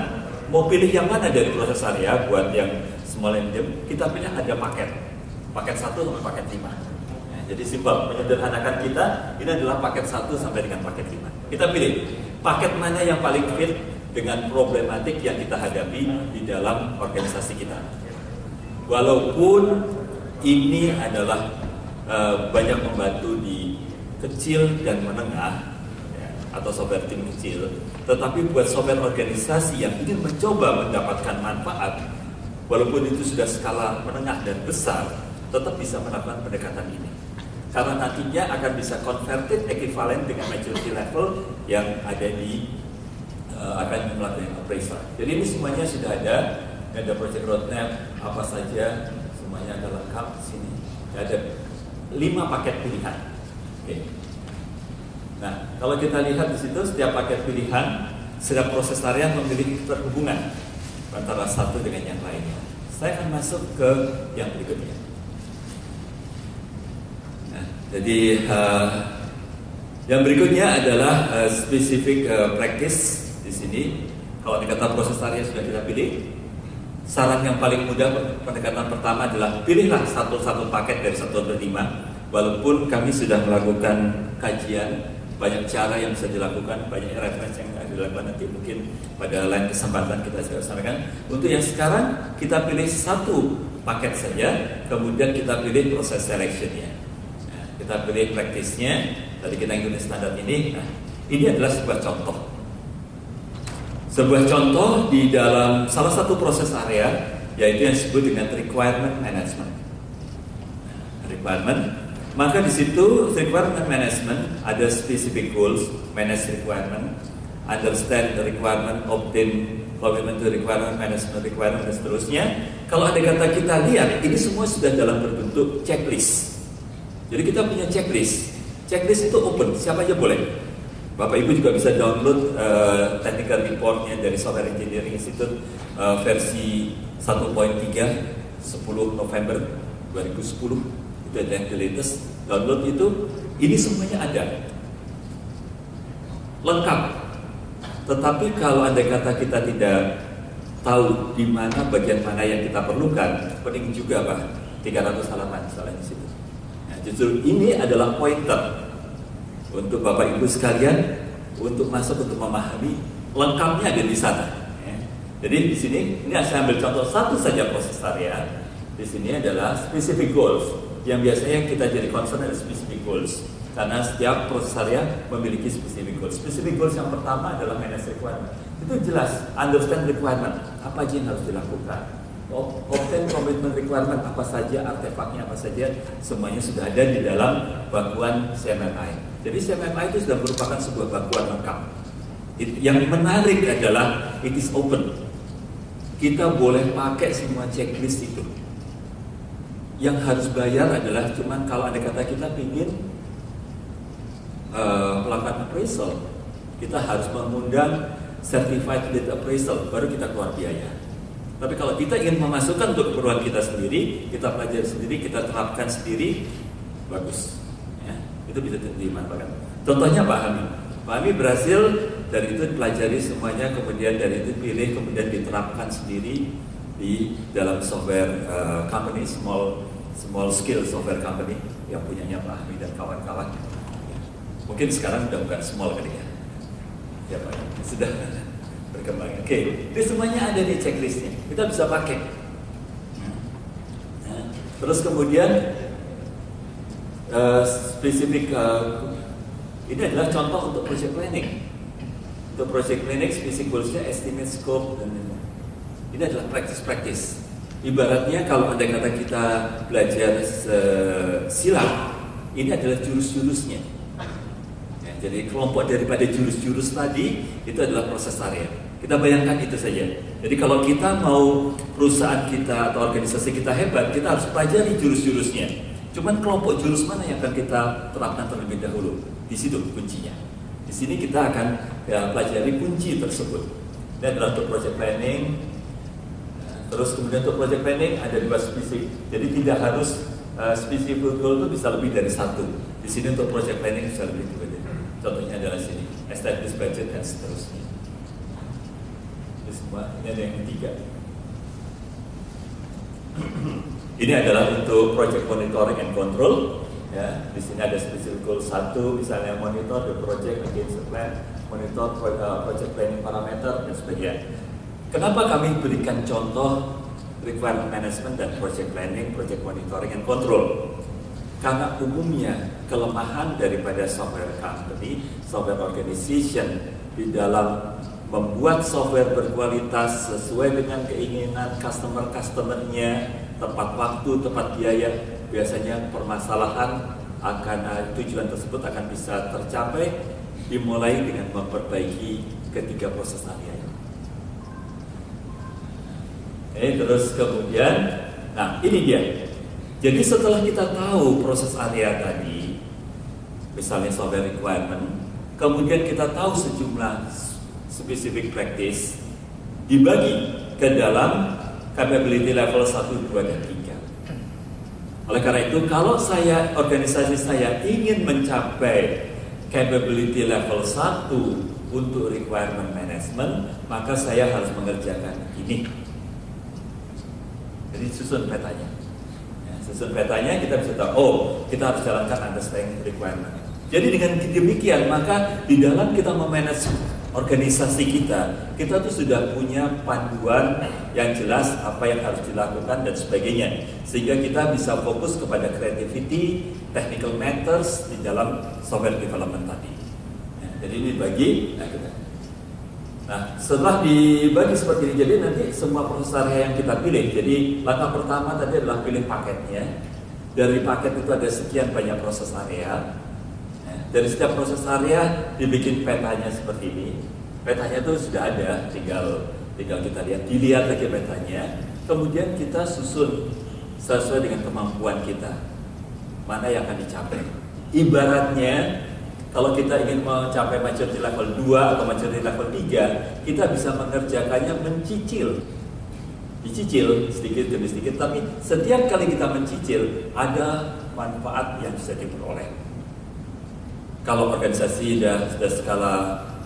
Mau pilih yang mana dari proses area buat yang small and medium, kita pilih ada paket 1 sampai paket 5. Ya, jadi simpel, menyederhanakan kita, ini adalah paket 1 sampai dengan paket 5. Kita pilih paket mana yang paling fit dengan problematik yang kita hadapi di dalam organisasi kita. Walaupun ini adalah banyak membantu di kecil dan menengah, atau software tim kecil, tetapi buat software organisasi yang ingin mencoba mendapatkan manfaat, walaupun itu sudah skala menengah dan besar, tetap bisa melakukan pendekatan ini. Karena nantinya akan bisa converted equivalent dengan maturity level yang ada di akan melakukan appraisal. Jadi ini semuanya sudah ada project roadmap, apa saja, semuanya ada lengkap di sini. Ada 5 paket pilihan. Oke. Nah, kalau kita lihat di situ setiap paket pilihan, setiap proses area memiliki keterhubungan. antara satu dengan yang lainnya. Saya akan masuk ke yang berikutnya. Nah, jadi yang berikutnya adalah specific practice di sini. Kalau kata proses area sudah kita pilih, saran yang paling mudah pendekatan pertama adalah pilihlah satu paket dari 1 sampai 5. Walaupun kami sudah melakukan kajian, banyak cara yang bisa dilakukan, banyak referensi yang dilakukan, nanti mungkin pada lain kesempatan kita bisa sampaikan. Untuk yang sekarang kita pilih 1 paket saja, kemudian kita pilih proses selectionnya. Nah, kita pilih praktisnya. Tadi kita ikuti standar ini. Nah, ini adalah sebuah contoh. Sebuah contoh di dalam salah satu proses area, yaitu yang disebut dengan requirement management. Requirement, maka di situ requirement management ada specific goals, manage requirement, understand the requirement, obtain commitment to requirement, management requirement, dan seterusnya. Kalau ada kata kita lihat, ini semua sudah dalam berbentuk checklist. Jadi kita punya checklist. Checklist itu open, siapa aja boleh. Bapak Ibu juga bisa download technical reportnya dari Software Engineering Institute versi 1.3 10 November 2010. Itu ada yang the latest. Download itu, ini semuanya ada lengkap. Tetapi kalau andai kata kita tidak tahu di mana bagian mana yang kita perlukan, penting juga Pak, 300 halaman misalnya di situ. Nah, justru ini adalah pointer untuk Bapak Ibu sekalian untuk masuk untuk memahami, lengkapnya ada di sana. Ya. Jadi di sini ini saya ambil contoh satu saja proses area. Di sini adalah specific goals yang biasanya kita jadi concern adalah specific goals karena setiap proses area memiliki specific goals. Specific goals yang pertama adalah manage requirement. Itu jelas, understand requirement, apa aja yang harus dilakukan. Obtain commitment requirement, apa saja artefaknya, apa saja, semuanya sudah ada di dalam bakuan CMMI. Jadi CMMI itu sudah merupakan sebuah bakuan lengkap. Yang menarik adalah it is open. Kita boleh pakai semua checklist itu. Yang harus bayar adalah cuman kalau ada kata kita ingin melakukan appraisal, kita harus mengundang certified lead appraisal, baru kita keluar biaya. Tapi kalau kita ingin memasukkan untuk keperluan kita sendiri, kita pelajari sendiri, kita terapkan sendiri, bagus. Ya, itu bisa dimanfaatkan. Contohnya Pak Hami. Pak Hami berhasil dari itu dipelajari semuanya, kemudian dari itu pilih, kemudian diterapkan sendiri di dalam software company, small scale software company yang punyanya Pak Hami dan kawan-kawan. Ya. Mungkin sekarang sudah bukan small kali ya. Ya Pak, sudah berkembang. Oke, itu semuanya ada di checklistnya. Kita bisa pakai. Nah, terus kemudian spesifik ini adalah contoh untuk project planning. Untuk project planning, spesifik goalsnya estimate scope dan ini adalah practice. Ibaratnya kalau ada kata kita belajar silat, ini adalah jurus-jurusnya. Jadi kelompok daripada jurus-jurus tadi itu adalah proses area. Kita bayangkan itu saja. Jadi kalau kita mau perusahaan kita atau organisasi kita hebat, kita harus pelajari jurus-jurusnya. Cuman kelompok jurus mana yang akan kita terapkan terlebih dahulu? Di situ kuncinya. Di sini kita akan pelajari kunci tersebut. Dan adalah untuk project planning. Terus kemudian untuk project planning ada 2 spesifik. Jadi tidak harus spesifik goal itu bisa lebih dari 1. Di sini untuk project planning bisa lebih dari. Contohnya adalah sini, establish budget dan seterusnya. Ini semua, ini ada yang 3. Ini adalah untuk project monitoring and control. Ya, di sini ada specific goal 1, misalnya monitor the project against the plan, monitor project planning parameter dan sebagainya. Kenapa kami berikan contoh requirement management dan project planning, project monitoring and control? Karena umumnya kelemahan daripada software company, software organization di dalam membuat software berkualitas sesuai dengan keinginan customer-customernya, tepat waktu, tepat biaya, biasanya permasalahan akan tujuan tersebut akan bisa tercapai dimulai dengan memperbaiki ketiga proses area. Terus kemudian, nah ini dia. Jadi setelah kita tahu proses area tadi, misalnya software requirement, kemudian kita tahu sejumlah specific practice, dibagi ke dalam capability level 1, 2, dan 3. Oleh karena itu, kalau organisasi saya ingin mencapai capability level 1 untuk requirement management, maka saya harus mengerjakan ini. Jadi susun petanya. Susun petanya, kita bisa tahu, oh, kita harus jalankan understanding requirement. Jadi dengan demikian, maka di dalam kita memanage organisasi kita tuh sudah punya panduan yang jelas apa yang harus dilakukan dan sebagainya. Sehingga kita bisa fokus kepada creativity, technical matters di dalam software development tadi. Jadi ini dibagi. Nah, setelah dibagi seperti ini, jadi nanti semua proses area yang kita pilih. Jadi langkah pertama tadi adalah pilih paketnya. Dari paket itu ada sekian banyak proses area. Dari setiap proses area dibikin petanya seperti ini. Petanya itu sudah ada, tinggal kita lihat, dilihat lagi petanya. Kemudian kita susun sesuai dengan kemampuan kita, mana yang akan dicapai. Ibaratnya kalau kita ingin mencapai maturity level 2 atau maturity level 3, kita bisa mengerjakannya dicicil sedikit demi sedikit, tapi setiap kali kita mencicil ada manfaat yang bisa diperoleh. Kalau organisasi sudah skala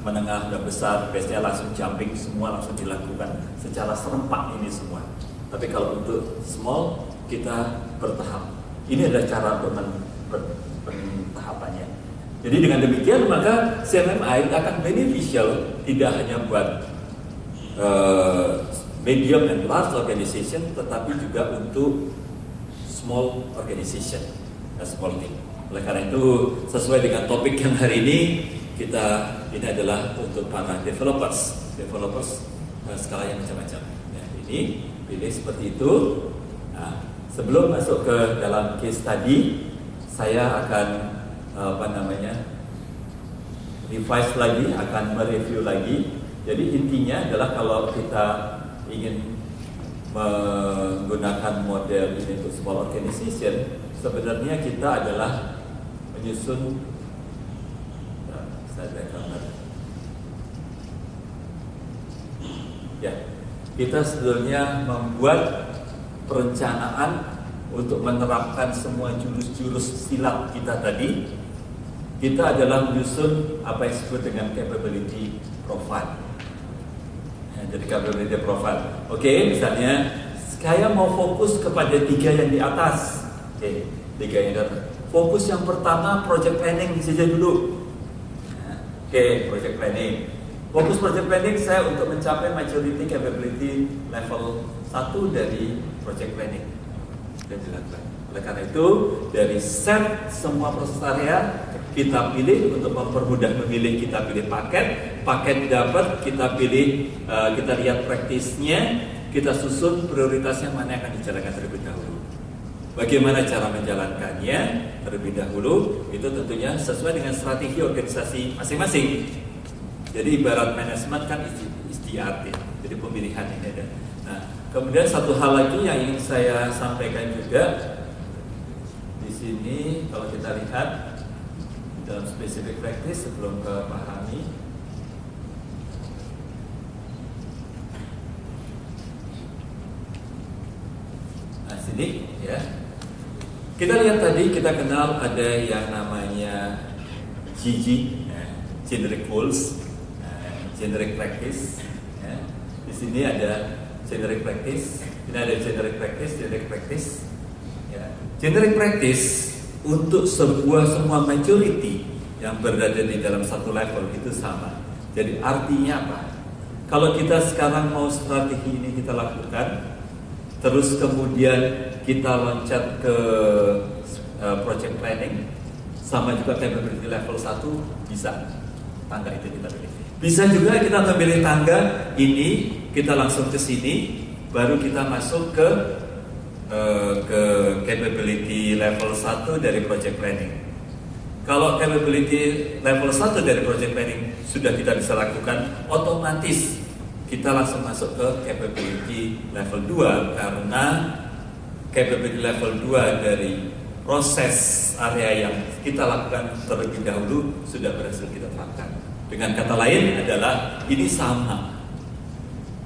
menengah dan besar, biasanya langsung jumping, semua langsung dilakukan secara serempak ini semua. Tapi kalau untuk small, kita bertahap. Ini adalah cara tahapannya. Jadi dengan demikian maka CMMI akan beneficial tidak hanya buat medium and large organization, tetapi juga untuk small organization, small team. Oleh karena itu, sesuai dengan topik yang hari ini, ini adalah untuk para developers skala yang macam-macam. Ya, ini pilih seperti itu. Nah, sebelum masuk ke dalam case study, saya akan revise lagi, akan mereview lagi. Jadi intinya adalah kalau kita ingin menggunakan model ini untuk small organization, sebenarnya kita adalah menyusun, kita sebenarnya membuat perencanaan untuk menerapkan semua jurus-jurus silat kita tadi. Kita adalah menyusun apa yang disebut dengan capability profile. Jadi capability profile. Oke, misalnya saya mau fokus kepada 3 yang di atas. Oke, 3 yang di atas. Fokus yang pertama project planning saja dulu. Oke, project planning. Fokus project planning saya untuk mencapai maturity capability level 1 dari project planning. Dan dilakukan. Oleh karena itu, dari set semua proses area kita pilih untuk mempermudah memilih, kita pilih paket dapat, kita pilih, kita lihat praktisnya, kita susun prioritasnya mana yang akan dijalankan terlebih dahulu. Bagaimana cara menjalankannya terlebih dahulu, itu tentunya sesuai dengan strategi organisasi masing-masing. Jadi ibarat manajemen kan istiadat, jadi pemilihan ini ada. Nah, kemudian satu hal lagi yang ingin saya sampaikan juga di sini, kalau kita lihat dalam specific practice sebelum ke Pak Hani. Nah, sini ya. Kita lihat tadi, kita kenal ada yang namanya GG, generic goals, generic practice. Ya. Di sini ada generic practice, ini ada generic practice. Ya. Generic practice untuk semua maturity yang berada di dalam satu level itu sama. Jadi artinya apa? Kalau kita sekarang mau strategi ini kita lakukan, terus kemudian kita loncat ke project planning, sama juga capability level 1, bisa tangga itu kita pilih. Bisa juga kita memilih tangga ini, kita langsung ke sini, baru kita masuk ke capability level 1 dari project planning. Kalau capability level 1 dari project planning sudah kita bisa lakukan, otomatis kita langsung masuk ke capability level 2, karena capability level 2 dari proses area yang kita lakukan terlebih dahulu sudah berhasil kita terapkan. Dengan kata lain adalah ini sama.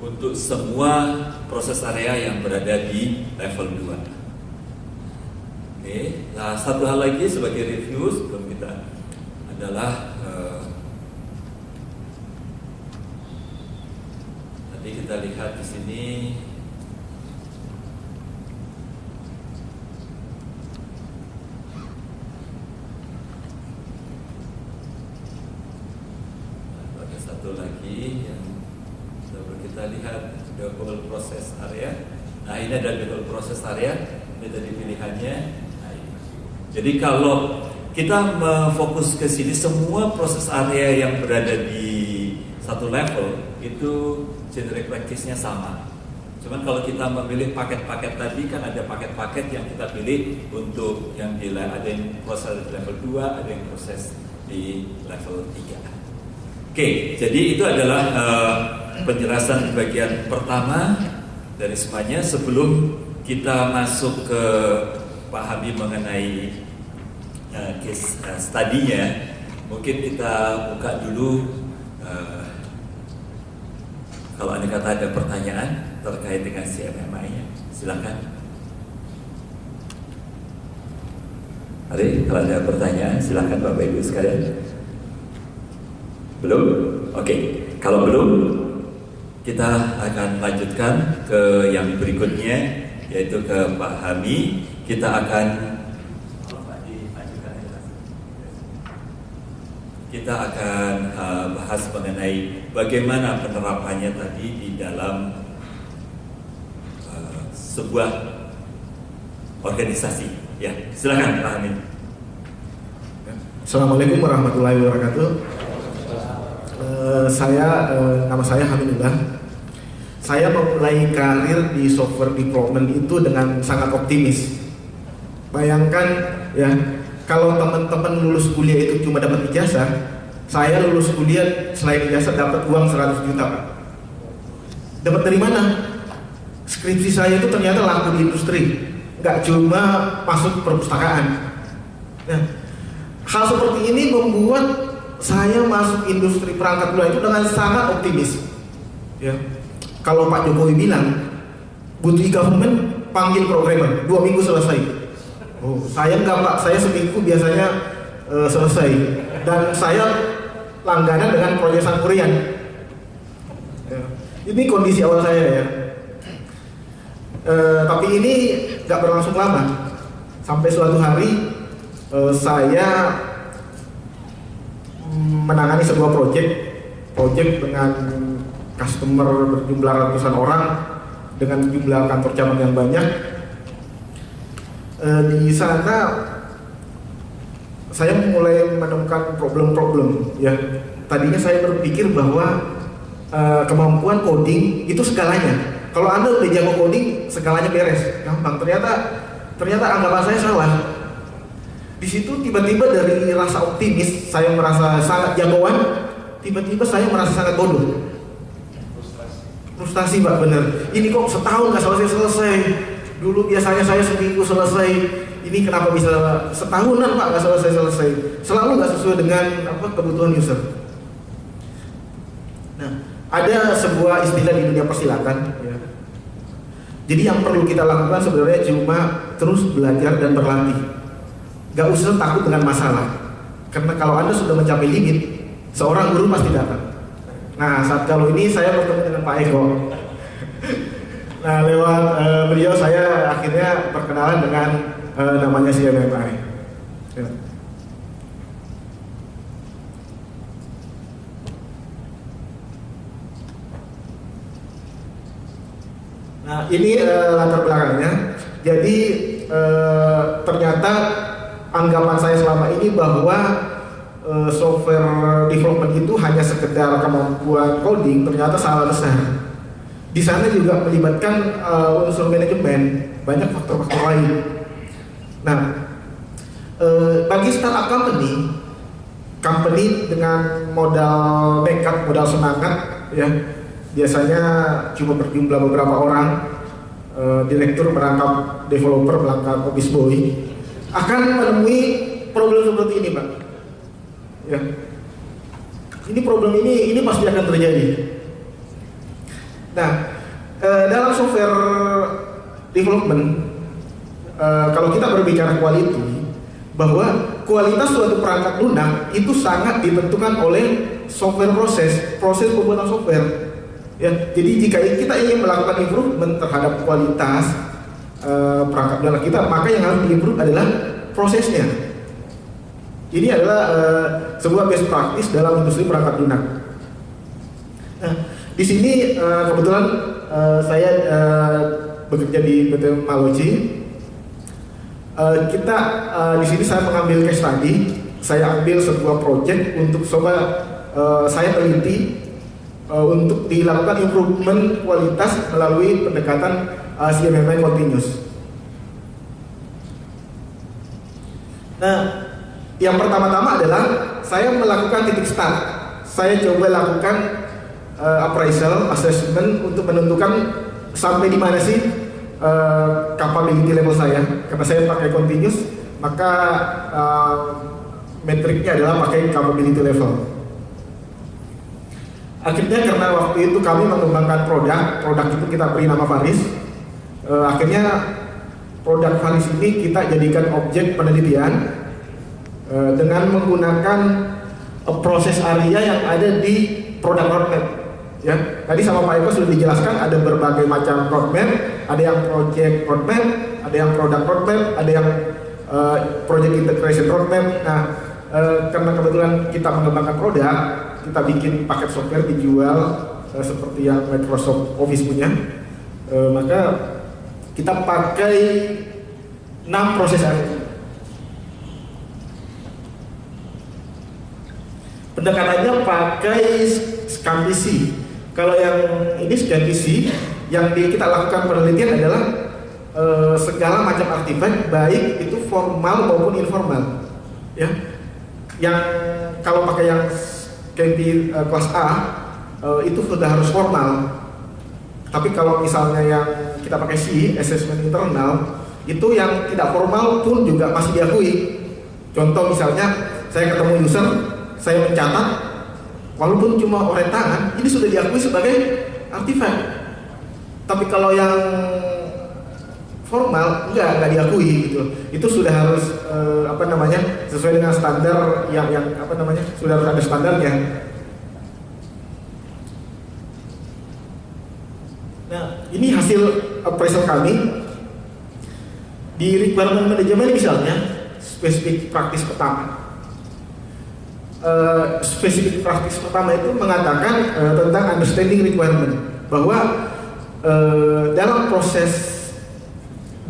untuk semua proses area yang berada di level 2. Oke, nah satu hal lagi sebagai review sebelum kita adalah tadi kita lihat di sini ada satu lagi yang kita lihat the whole process area. Nah ini ada the whole process area, ini tadi pilihannya. Nah, ini. Jadi kalau kita memfokus ke sini, semua proses area yang berada di satu level itu generic practice-nya sama. Cuman kalau kita memilih paket-paket tadi, kan ada paket-paket yang kita pilih untuk yang ada yang proses di level 2, ada yang proses di level 3. Oke, jadi itu adalah penjelasan bagian pertama dari semuanya. Sebelum kita masuk ke Pak Habib mengenai case study-nya, mungkin kita buka dulu kalau Anda kata ada pertanyaan terkait dengan CMMI-nya, silakan. Hari, kalau ada pertanyaan silakan Bapak Ibu sekalian. Belum? Oke, kalau belum, kita akan lanjutkan ke yang berikutnya, yaitu ke Pak Hami. Kita akan bahas mengenai bagaimana penerapannya tadi di dalam sebuah organisasi. Ya, silakan Pak Hami. Assalamualaikum warahmatullahi wabarakatuh. Nama saya Hamidullah. Saya memulai karir di software development itu dengan sangat optimis. Bayangkan ya, kalau teman-teman lulus kuliah itu cuma dapat ijazah, saya lulus kuliah selain ijazah dapat uang 100 juta Pak. Dapat dari mana? Skripsi saya itu ternyata laku di industri, nggak cuma masuk perpustakaan. Nah, hal seperti ini membuat saya masuk industri perangkat lunak itu dengan sangat optimis. Ya, kalau Pak Jokowi bilang butuh government, panggil programmer, 2 minggu selesai. Oh, saya enggak Pak, saya seminggu biasanya selesai. Dan saya langganan dengan proyek Sangkurian. Ya, ini kondisi awal saya ya. Tapi ini nggak berlangsung lama. Sampai suatu hari saya menangani sebuah proyek dengan customer berjumlah ratusan orang dengan jumlah kantor cabang yang banyak. Di sana saya mulai menemukan problem-problem ya. Tadinya saya berpikir bahwa kemampuan coding itu segalanya. Kalau Anda udah jago coding, segalanya beres, gampang. Ternyata anggapan saya salah. Di situ tiba-tiba dari rasa optimis, saya merasa sangat jagoan, tiba-tiba saya merasa sangat bodoh. Frustasi Pak, bener. Ini kok setahun nggak selesai. Dulu biasanya saya seminggu selesai. Ini kenapa bisa setahunan Pak nggak selesai? Selalu nggak sesuai dengan kebutuhan user. Nah, ada sebuah istilah di dunia persilakan. Ya. Jadi yang perlu kita lakukan sebenarnya cuma terus belajar dan berlatih. Gak usah takut dengan masalah, karena kalau Anda sudah mencapai limit, seorang guru pasti datang. Nah, saat kalau ini saya bertemu dengan Pak Eko. Nah, lewat beliau saya akhirnya perkenalan dengan namanya CMMI. Ya. Nah, ini latar belakangnya. Jadi ternyata anggapan saya selama ini bahwa software development itu hanya sekedar kemampuan coding, ternyata salah besar. Di sana juga melibatkan unsur manajemen, banyak faktor-faktor lain. Nah, bagi startup company dengan modal nekat, modal semangat, ya biasanya cuma berjumlah beberapa orang, direktur merangkap developer, merangkap office boy, akan menemui problem seperti ini, Pak. Ya, ini problem ini pasti akan terjadi. Nah, dalam software development, kalau kita berbicara quality, bahwa kualitas suatu perangkat lunak itu sangat ditentukan oleh software proses pembuatan software. Ya, jadi jika kita ingin melakukan improvement terhadap kualitas perangkat lunak kita, maka yang harus diimprove adalah prosesnya. Ini adalah sebuah best practice dalam industri perangkat lunak. Nah, di sini kebetulan saya bekerja di PT Maloji. Di sini saya mengambil case study. Saya ambil sebuah project untuk coba saya teliti untuk dilakukan improvement kualitas melalui pendekatan CMMI continuous. Nah, yang pertama-tama adalah saya melakukan titik start. Saya coba lakukan appraisal, assessment untuk menentukan sampai di mana sih capability level saya. Karena saya pakai continuous, maka metriknya adalah pakai capability level. Akhirnya karena waktu itu kami mengembangkan produk itu kita beri nama Faris. Akhirnya produk Faris ini kita jadikan objek penelitian dengan menggunakan proses area yang ada di produk roadmap. Ya, tadi sama Pak Eko sudah dijelaskan ada berbagai macam roadmap, ada yang project roadmap, ada yang product roadmap, ada yang project integration roadmap. Nah, karena kebetulan kita mengembangkan produk, kita bikin paket software dijual seperti yang Microsoft Office punya, maka kita pakai 6 proses area. Pendekatannya pakai scan PC. Kalau yang ini scan PC, yang kita lakukan penelitian adalah segala macam artifak, baik itu formal maupun informal. Ya, yang kalau pakai yang KMP kelas A itu sudah harus formal. Tapi kalau misalnya yang kita pakai C, assessment internal, itu yang tidak formal pun juga masih diakui. Contoh misalnya saya ketemu user, saya mencatat, walaupun cuma oranye tangan, ini sudah diakui sebagai artifak. Tapi kalau yang formal enggak diakui gitu. Itu sudah harus sesuai dengan standar yang sudah harus ada standarnya. Nah, ini hasil appraisal kami di requirement management misalnya spesifik praktis pertama. Spesifik praktis pertama itu mengatakan tentang understanding requirement, bahwa dalam proses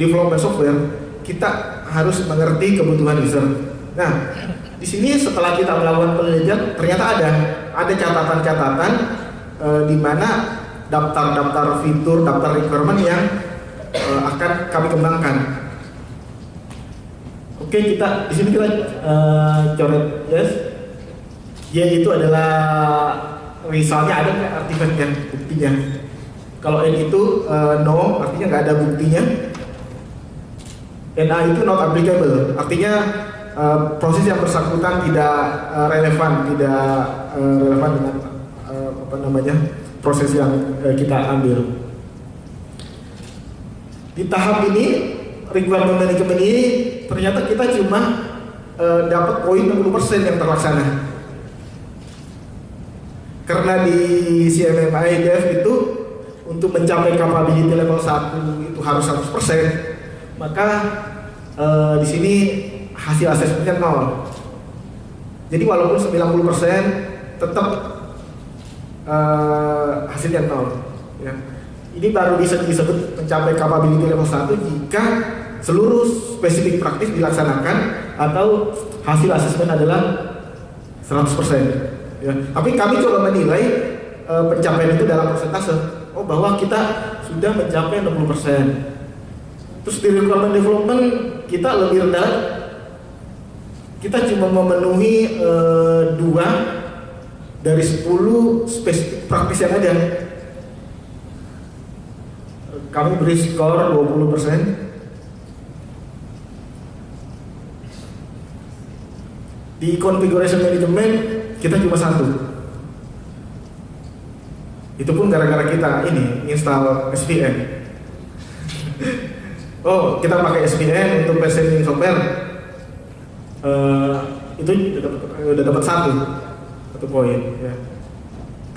development software kita harus mengerti kebutuhan user. Nah, di sini setelah kita melakukan penelitian ternyata ada catatan-catatan di mana daftar-daftar fitur, daftar requirement yang akan kami kembangkan. Oke, di sini kita coret yes. Y itu adalah misalnya ada nggak artifaknya, buktinya. Kalau N itu no, artinya nggak ada buktinya. NA itu not applicable, artinya proses yang bersangkutan tidak relevan dengan proses yang kita ambil. Di tahap ini requirement management ini ternyata kita cuma dapat poin 60% yang terlaksana. Karena di CMMI Dev itu untuk mencapai capability level 1 itu harus 100%, maka di sini hasil asesmennya 0. Jadi walaupun 90% tetap hasilnya 0. Ya. Ini baru bisa disebut mencapai capability level 1 jika seluruh spesifik praktis dilaksanakan atau hasil asesmen adalah 100%. Ya. Tapi kami coba menilai pencapaian itu dalam persentase. Oh, bahwa kita sudah mencapai 60%. Terus di requirement development kita lebih rendah. Kita cuma memenuhi 2 dari 10 spesifik praktis yang ada. Kami beri skor 20%. Di configuration management kita cuma 1. Itu pun gara-gara kita ini install SVN. Oh, kita pakai SVN untuk versioning software. Itu udah dapat satu poin. Ya.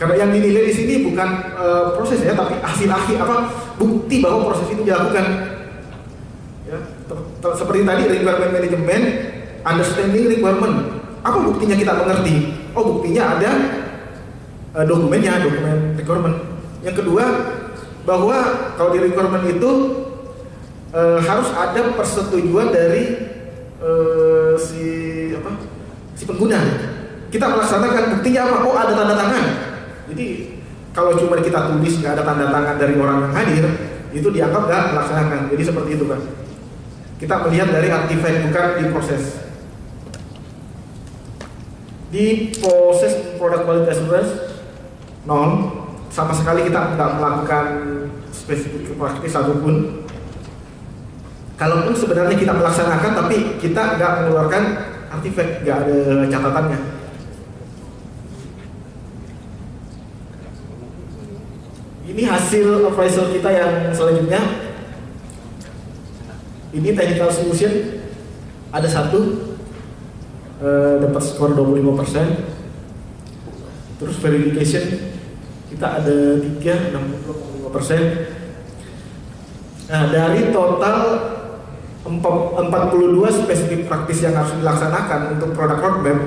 Karena yang dinilai di sini bukan proses ya, tapi hasil akhir bukti bahwa proses itu dilakukan. Ya, seperti tadi requirement management, understanding requirement. Apa buktinya kita mengerti? Oh, buktinya ada dokumennya, dokumen requirement. Yang kedua, bahwa kalau di requirement itu harus ada persetujuan dari si pengguna. Kita melaksanakan, buktinya apa? Oh, ada tanda tangan. Jadi kalau cuma kita tulis nggak ada tanda tangan dari orang yang hadir, itu dianggap nggak melaksanakan. Jadi seperti itu kan. Kita melihat dari artifact, bukan di proses. Di proses product quality assurance 0, sama sekali kita tidak melakukan spesifik praktis satupun. Kalaupun sebenarnya kita melaksanakan, tapi kita nggak mengeluarkan artifact, nggak ada catatannya. Ini hasil appraisal kita yang selanjutnya. Ini technical solution, ada 1, dapat skor 25%. Terus verification kita ada 3, 65%. Nah, dari total 42 spesifik praktis yang harus dilaksanakan untuk produk roadmap,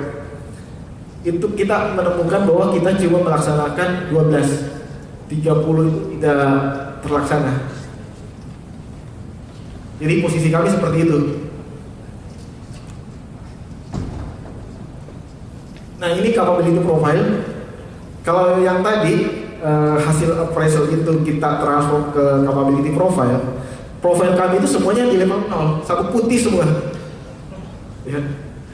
itu kita menemukan bahwa kita cuma melaksanakan 12, 30 itu tidak terlaksana. Jadi posisi kami seperti itu. Nah, ini capability profile. Kalau yang tadi hasil appraisal itu kita transfer ke capability profile. Profile kami itu semuanya di level 0, sabuk putih semua. Ya.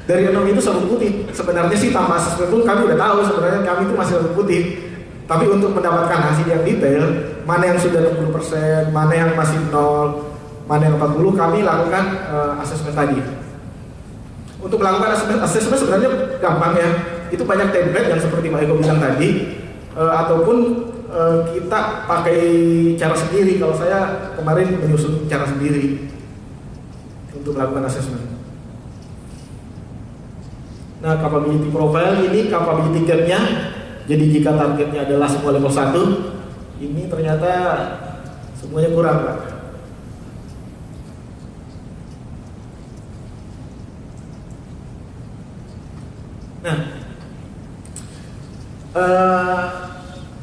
Dari 0 itu sabuk putih. Sebenarnya sih tanpa assessment pun kami udah tahu sebenarnya kami itu masih sabuk putih. Tapi untuk mendapatkan hasil yang detail, mana yang sudah 60%, mana yang masih 0, mana yang 40, kami lakukan assessment tadi. Untuk melakukan assessment sebenarnya gampang ya. Itu banyak template yang seperti Pak Eko bilang tadi, ataupun kita pakai cara sendiri. Kalau saya kemarin menyusun cara sendiri untuk melakukan assessment. Nah, capability profile ini capability gap-nya. Jadi jika targetnya adalah semua level 1, ini ternyata semuanya kurang, Pak. Nah,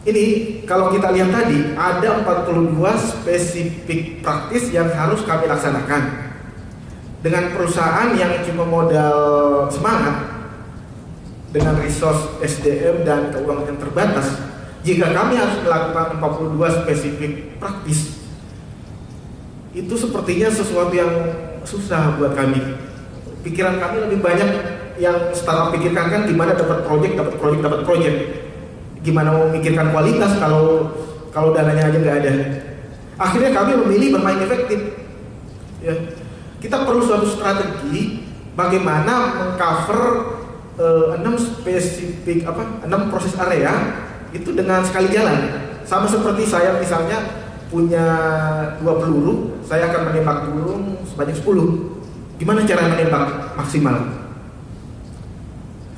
ini kalau kita lihat tadi ada 42 spesifik praktis yang harus kami laksanakan. Dengan perusahaan yang cuma modal semangat, dengan resource SDM dan keuangan yang terbatas, jika kami harus melakukan 42 spesifik praktis, itu sepertinya sesuatu yang susah buat kami. Pikiran kami lebih banyak yang startup pikirkan kan gimana dapat project. Gimana mau memikirkan kualitas kalau dananya aja nggak ada. Akhirnya kami memilih bermain efektif. Ya. Kita perlu suatu strategi bagaimana mengcover 6 spesifik 6 proses area itu dengan sekali jalan. Sama seperti saya misalnya punya 2 peluru, saya akan menembak burung sebanyak 10. Gimana cara menembak maksimal?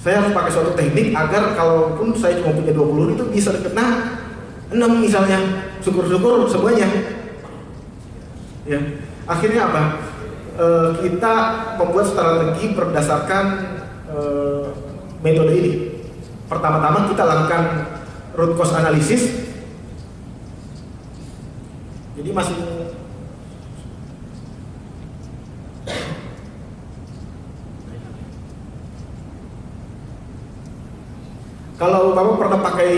Saya harus pakai suatu teknik agar kalaupun saya cuma punya 2 peluru itu bisa kena 6 misalnya. Syukur-syukur semuanya. Ya. Akhirnya apa? Kita membuat strategi berdasarkan metode ini. Pertama-tama kita lakukan root cause analysis. Jadi masih kalau Bapak pernah pakai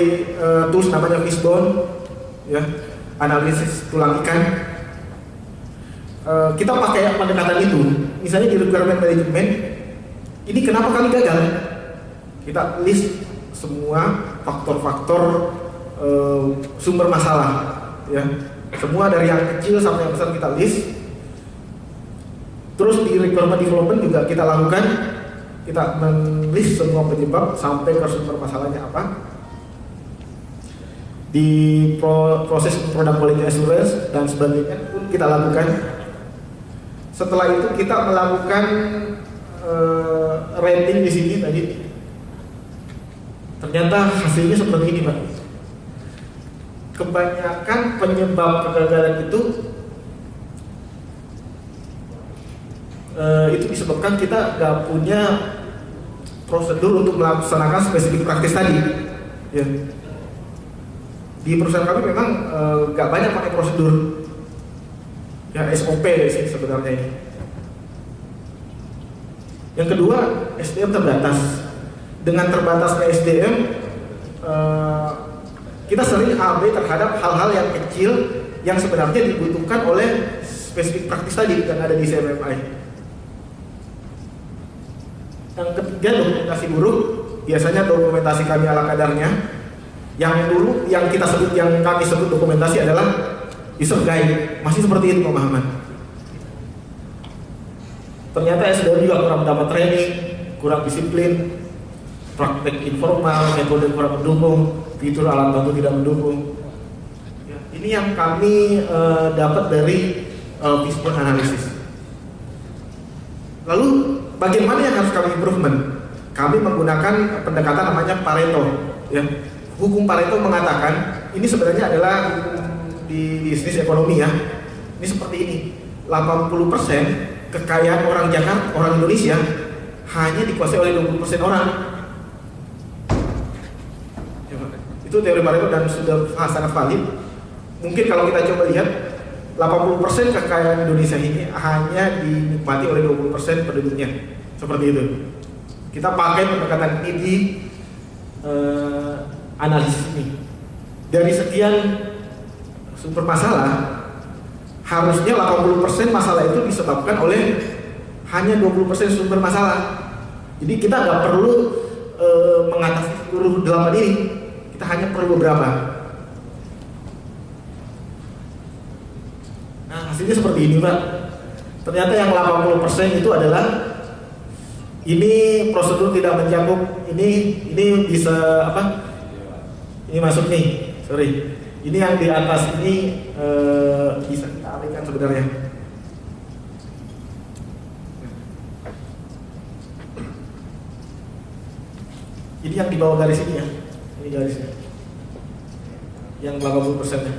tools namanya Fishbone, ya, analisis tulang ikan, kita pakai pendekatan itu. Misalnya di requirement management, ini kenapa kami gagal? Kita list semua faktor-faktor sumber masalah, ya, semua dari yang kecil sampai yang besar kita list. Terus di requirement development juga kita lakukan. Kita men-list semua penyebab sampai ke sumber masalahnya apa. di proses product quality assurance dan sebagainya pun kita lakukan. Setelah itu kita melakukan rating di sini tadi. Ternyata hasilnya seperti ini, Pak. Kebanyakan penyebab kegagalan itu disebabkan kita nggak punya prosedur untuk melaksanakan spesifik praktis tadi. Ya. Di perusahaan kami memang nggak banyak pakai prosedur, ya SOP sih sebenarnya ini. Yang kedua, SDM terbatas. Dengan terbatasnya SDM, kita sering abai terhadap hal-hal yang kecil yang sebenarnya dibutuhkan oleh spesifik praktis tadi yang ada di CMMI. Yang ketiga, dokumentasi buruk. Biasanya dokumentasi kami ala kadarnya. Yang dulu yang kami sebut dokumentasi adalah user guide. Masih seperti itu pemahaman. Ternyata SDM juga kurang mendapat training, kurang disiplin, praktek informal, metode kurang mendukung, fitur alat bantu tidak mendukung. Ya, ini yang kami dapat dari vision analisis. Lalu bagaimana yang harus kami improvement? Kami menggunakan pendekatan namanya Pareto. Ya. Hukum Pareto mengatakan ini sebenarnya adalah hukum di bisnis ekonomi ya. Ini seperti ini. 80% kekayaan orang Jakarta, orang Indonesia hanya dikuasai oleh 20% orang. Itu teori Pareto dan sudah sangat valid. Mungkin kalau kita coba lihat 80% kekayaan Indonesia ini hanya dinikmati oleh 20% penduduknya. Seperti itu. Kita pakai pendekatan ini di analisis ini. Dari sekian sumber masalah, harusnya 80% masalah itu disebabkan oleh hanya 20% sumber masalah. Jadi kita nggak perlu mengatasi seluruh 8 ini. Kita hanya perlu beberapa. Nah, hasilnya seperti ini, Pak. Ternyata yang 80% itu adalah ini prosedur tidak mencakup ini bisa apa? Ini masuk nih. Sorry. Ini yang di atas ini bisa kita alihkan sebenarnya. Ini yang di bawah garis ini ya. Ini garisnya. Yang 80%-nya.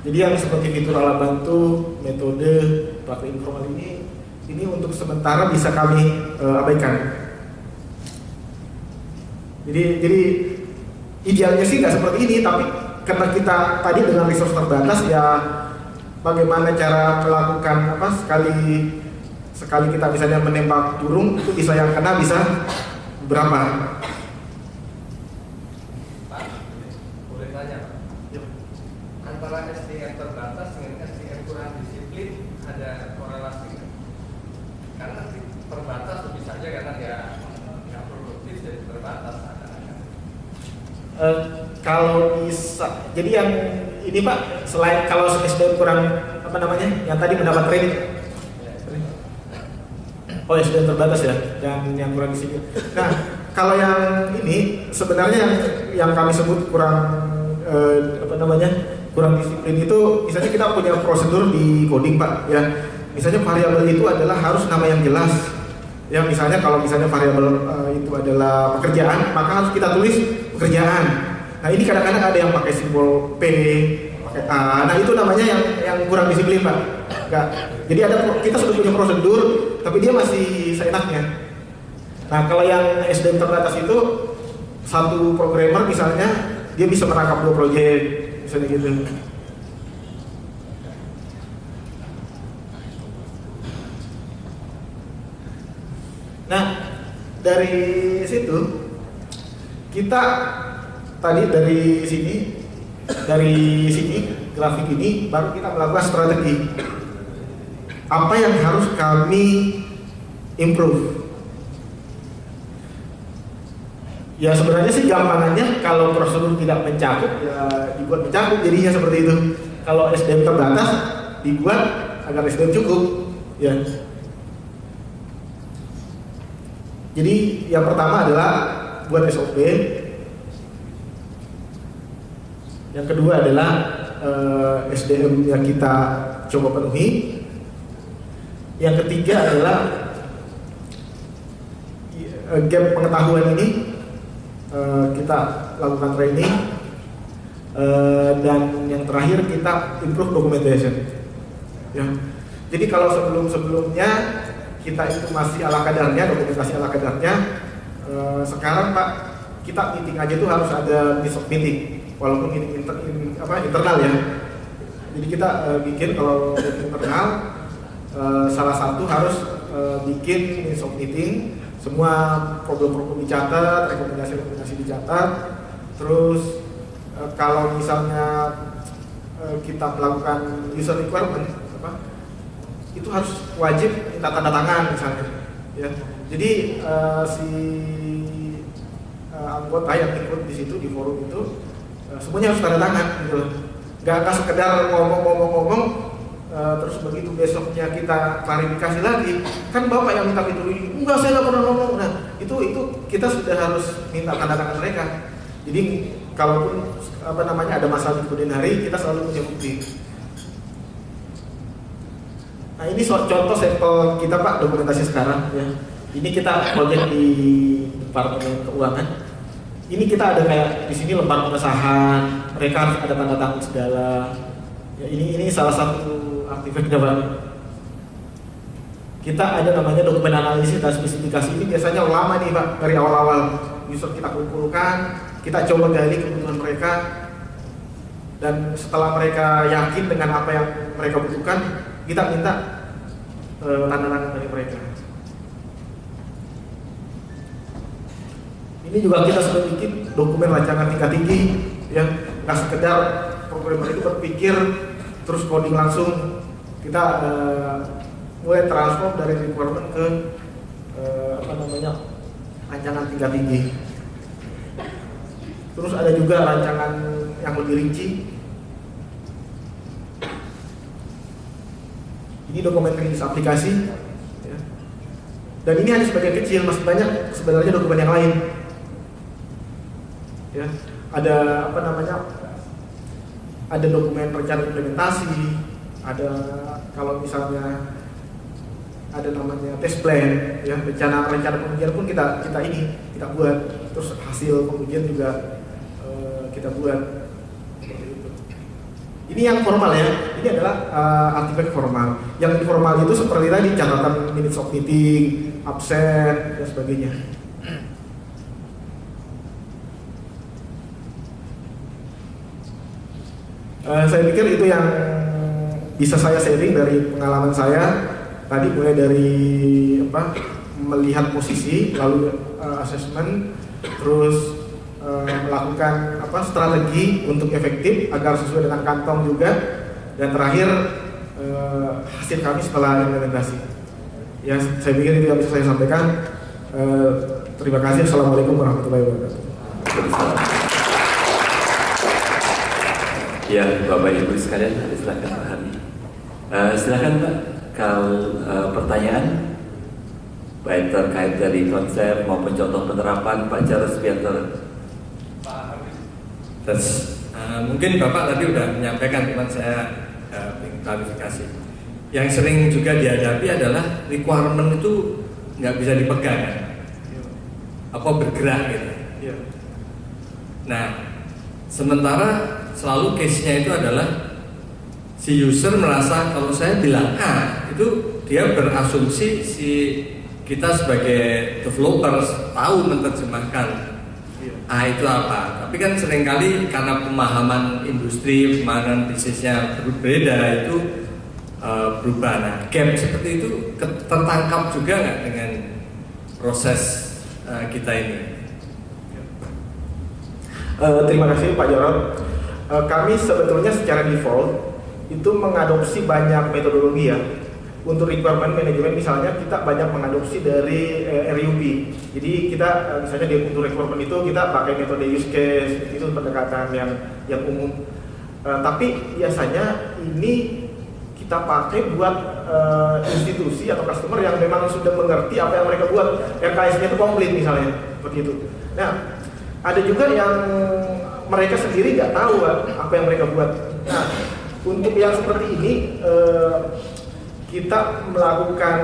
Jadi yang seperti fitur alat bantu, metode, praktik informal ini untuk sementara bisa kami abaikan. Jadi idealnya sih nggak seperti ini, tapi karena kita tadi dengan resource terbatas ya bagaimana cara melakukan apa sekali kita misalnya menembak burung itu bisa yang kena bisa berapa? Pak, boleh tanya Pak? Yuk. Antara SDM terbatas dengan SDM kurang disiplin ada korelasi nggak? Karena terbatas itu bisa aja karena dia nggak produktif jadi terbatas. Kalau bisa, jadi yang ini Pak, selain kalau SDM kurang apa namanya, yang tadi mendapat training, oh SDM terbatas ya, yang kurang disiplin. Nah, kalau yang ini sebenarnya yang kami sebut kurang apa namanya, kurang disiplin itu, misalnya kita punya prosedur di coding Pak, ya, misalnya variabel itu adalah harus nama yang jelas. Ya misalnya kalau misalnya variabel itu adalah pekerjaan, maka harus kita tulis pekerjaan. Nah ini kadang-kadang ada yang pakai simbol P, pakai A. Nah itu namanya yang kurang disiplin Pak. Enggak. Jadi kita sudah punya prosedur, tapi dia masih seenaknya. Nah kalau yang SDM terbatas itu satu programmer misalnya dia bisa merangkap 2 proyek, misalnya gitu. Nah, dari situ kita tadi dari sini grafik ini baru kita melakukan strategi. Apa yang harus kami improve? Ya sebenarnya sih gampangannya kalau prosedur tidak mencakup ya dibuat mencakup jadinya seperti itu. Kalau SDM terbatas dibuat agar SDM cukup, ya. Jadi yang pertama adalah buat SOP. Yang kedua adalah SDM yang kita coba penuhi. Yang ketiga adalah gap pengetahuan ini kita lakukan training. Dan yang terakhir kita improve documentation. Ya. Jadi kalau sebelumnya kita itu masih ala kadarnya, dokumentasi ala kadarnya, sekarang Pak, kita meeting aja tuh harus ada meeting, walaupun ini internal ya. Jadi kita bikin kalau internal salah satu harus bikin meeting, semua problem-problem dicatat, rekomendasi-rekomendasi dicatat, terus kalau misalnya kita melakukan user requirement itu harus wajib minta tanda tangan misalnya ya. Jadi si anggota yang ikut di situ di forum itu semuanya harus tanda tangan gitu loh. Gak sekedar ngomong-ngomong terus begitu besoknya kita klarifikasi lagi, kan Bapak yang minta itu ini, enggak saya nggak pernah ngomong. Nah itu kita sudah harus minta tanda tangan mereka. Jadi kalaupun ada masalah di kemudian hari, kita selalu punya bukti. Nah ini contoh sampel kita Pak, dokumentasi sekarang ya. Ini kita proyek di Departemen Keuangan. Ini kita ada kayak di sini lembar pengesahan, mereka harus ada tanda tangan segala. Ya, ini salah satu artefaknya Pak. Kita ada namanya dokumen analisis dan spesifikasi. Ini biasanya lama nih Pak, dari awal-awal user kita kumpulkan, kita coba gali kebutuhan mereka, dan setelah mereka yakin dengan apa yang mereka butuhkan, kita minta tanda tangan dari mereka. Ini juga kita sudah bikin dokumen rancangan tingkat tinggi, yang nggak sekedar programmer itu berpikir terus coding langsung. Kita mulai transform dari requirement ke rancangan tingkat tinggi. Terus ada juga rancangan yang lebih rinci. Ini dokumen klinis aplikasi, ya. Dan ini hanya sebagian kecil, masih banyak sebenarnya dokumen yang lain. Ya, ada ada dokumen rencana implementasi, ada kalau misalnya ada namanya test plan, ya rencana pengujian pun kita buat, terus hasil pengujian juga kita buat. Ini yang formal ya, ini adalah artefak formal. Yang informal itu seperti tadi catatan minutes of meeting, absen dan sebagainya. Saya pikir itu yang bisa saya sharing dari pengalaman saya. Tadi mulai dari melihat posisi, lalu assessment, terus melakukan strategi untuk efektif agar sesuai dengan kantong juga, dan terakhir hasil kami setelah implementasi. Ya, saya pikir itu yang bisa saya sampaikan. Terima kasih. Assalamualaikum warahmatullahi wabarakatuh. Ya, Bapak Ibu sekalian, silakan Pak Hani. Silakan Pak, kalau pertanyaan baik terkait dari konsep maupun contoh penerapan, Pak Charles Pianto. Mungkin Bapak tadi sudah menyampaikan, teman saya ingin klarifikasi. Yang sering juga dihadapi adalah requirement itu nggak bisa dipegang, apa bergerak gitu. Nah, sementara selalu case-nya itu adalah si user merasa kalau saya bilang A, itu dia berasumsi si kita sebagai developers tahu menerjemahkan A itu apa. Tapi kan seringkali karena pemahaman industri, pemahaman bisnisnya berbeda, itu berubah. Nah, gap seperti itu tertangkap juga nggak dengan proses kita ini? Terima kasih Pak Jarod. Kami sebetulnya secara default itu mengadopsi banyak metodologi ya. Untuk requirement management misalnya kita banyak mengadopsi dari RUP. Jadi kita misalnya untuk requirement itu kita pakai metode use case, itu pendekatan yang umum. Tapi biasanya ini kita pakai buat institusi atau customer yang memang sudah mengerti apa yang mereka buat. RKS-nya itu komplit misalnya, seperti itu. Nah, ada juga yang mereka sendiri nggak tahu Pak, apa yang mereka buat. Nah, untuk yang seperti ini kita melakukan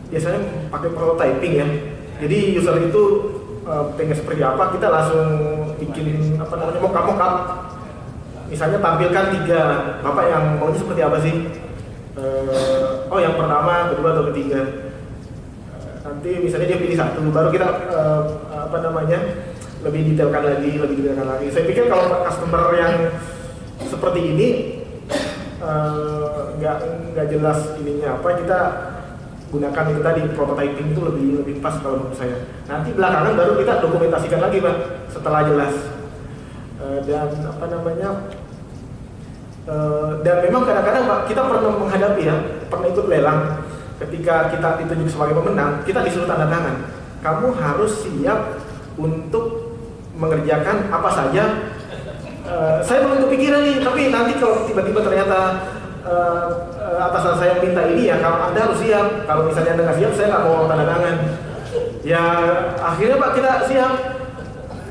biasanya pakai prototyping ya. Jadi user itu pengen seperti apa, kita langsung bikin mock-up. Misalnya tampilkan 3, Bapak yang maunya seperti apa sih? Yang pertama, kedua, atau ketiga. Nanti misalnya dia pilih 1, baru kita lebih detailkan lagi. Saya pikir kalau customer yang seperti ini nggak jelas ininya apa, kita gunakan itu tadi, prototyping itu lebih pas kalau menurut saya. Nanti belakangan baru kita dokumentasikan lagi Pak setelah jelas. Dan memang kadang-kadang Pak, kita pernah menghadapi pernah ikut lelang. Ketika kita ditunjuk sebagai pemenang, kita disuruh tanda tangan. Kamu harus siap untuk mengerjakan apa saja. Saya belum kepikiran nih, tapi nanti kalau tiba-tiba ternyata atasan saya minta ini ya, kalau Anda harus siap. Kalau misalnya Anda nggak siap, saya nggak mau tanda tangan. Ya akhirnya Pak kita siap.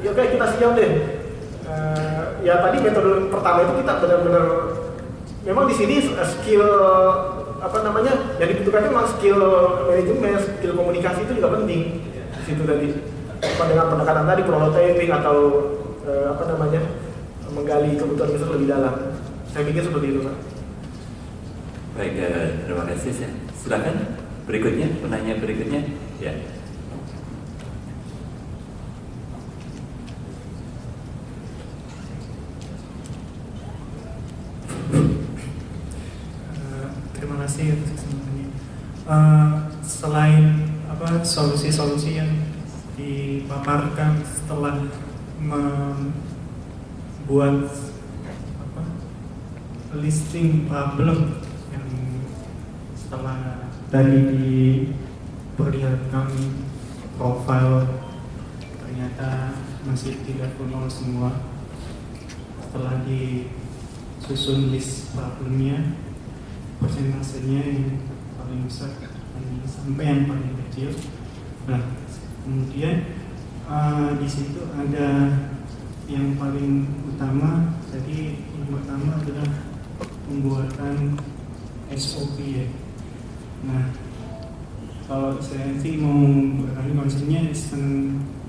Ya oke, kita siap deh. Ya tadi metode pertama itu kita benar-benar memang di sini skill yang dibutuhkan memang skill manajemen, skill komunikasi itu juga penting di situ tadi. Dengan pendekatan tadi prototyping atau menggali kebutuhan user lebih dalam. Saya pikir seperti itu Pak. Baik, terima kasih. Silakan berikutnya, penanya berikutnya. Ya. Terima kasih atas kesempatannya. Selain solusi-solusi yang dipaparkan setelah membuat listing problem yang setelah tadi diperlihatkan profil ternyata masih tidak full semua, setelah disusun list problemnya, persentasenya yang paling besar sampai yang paling kecil. Nah, kemudian di situ ada yang paling utama. Jadi yang pertama adalah pembuatan SOP ya. Nah, kalau saya sih mau bertanya maksudnya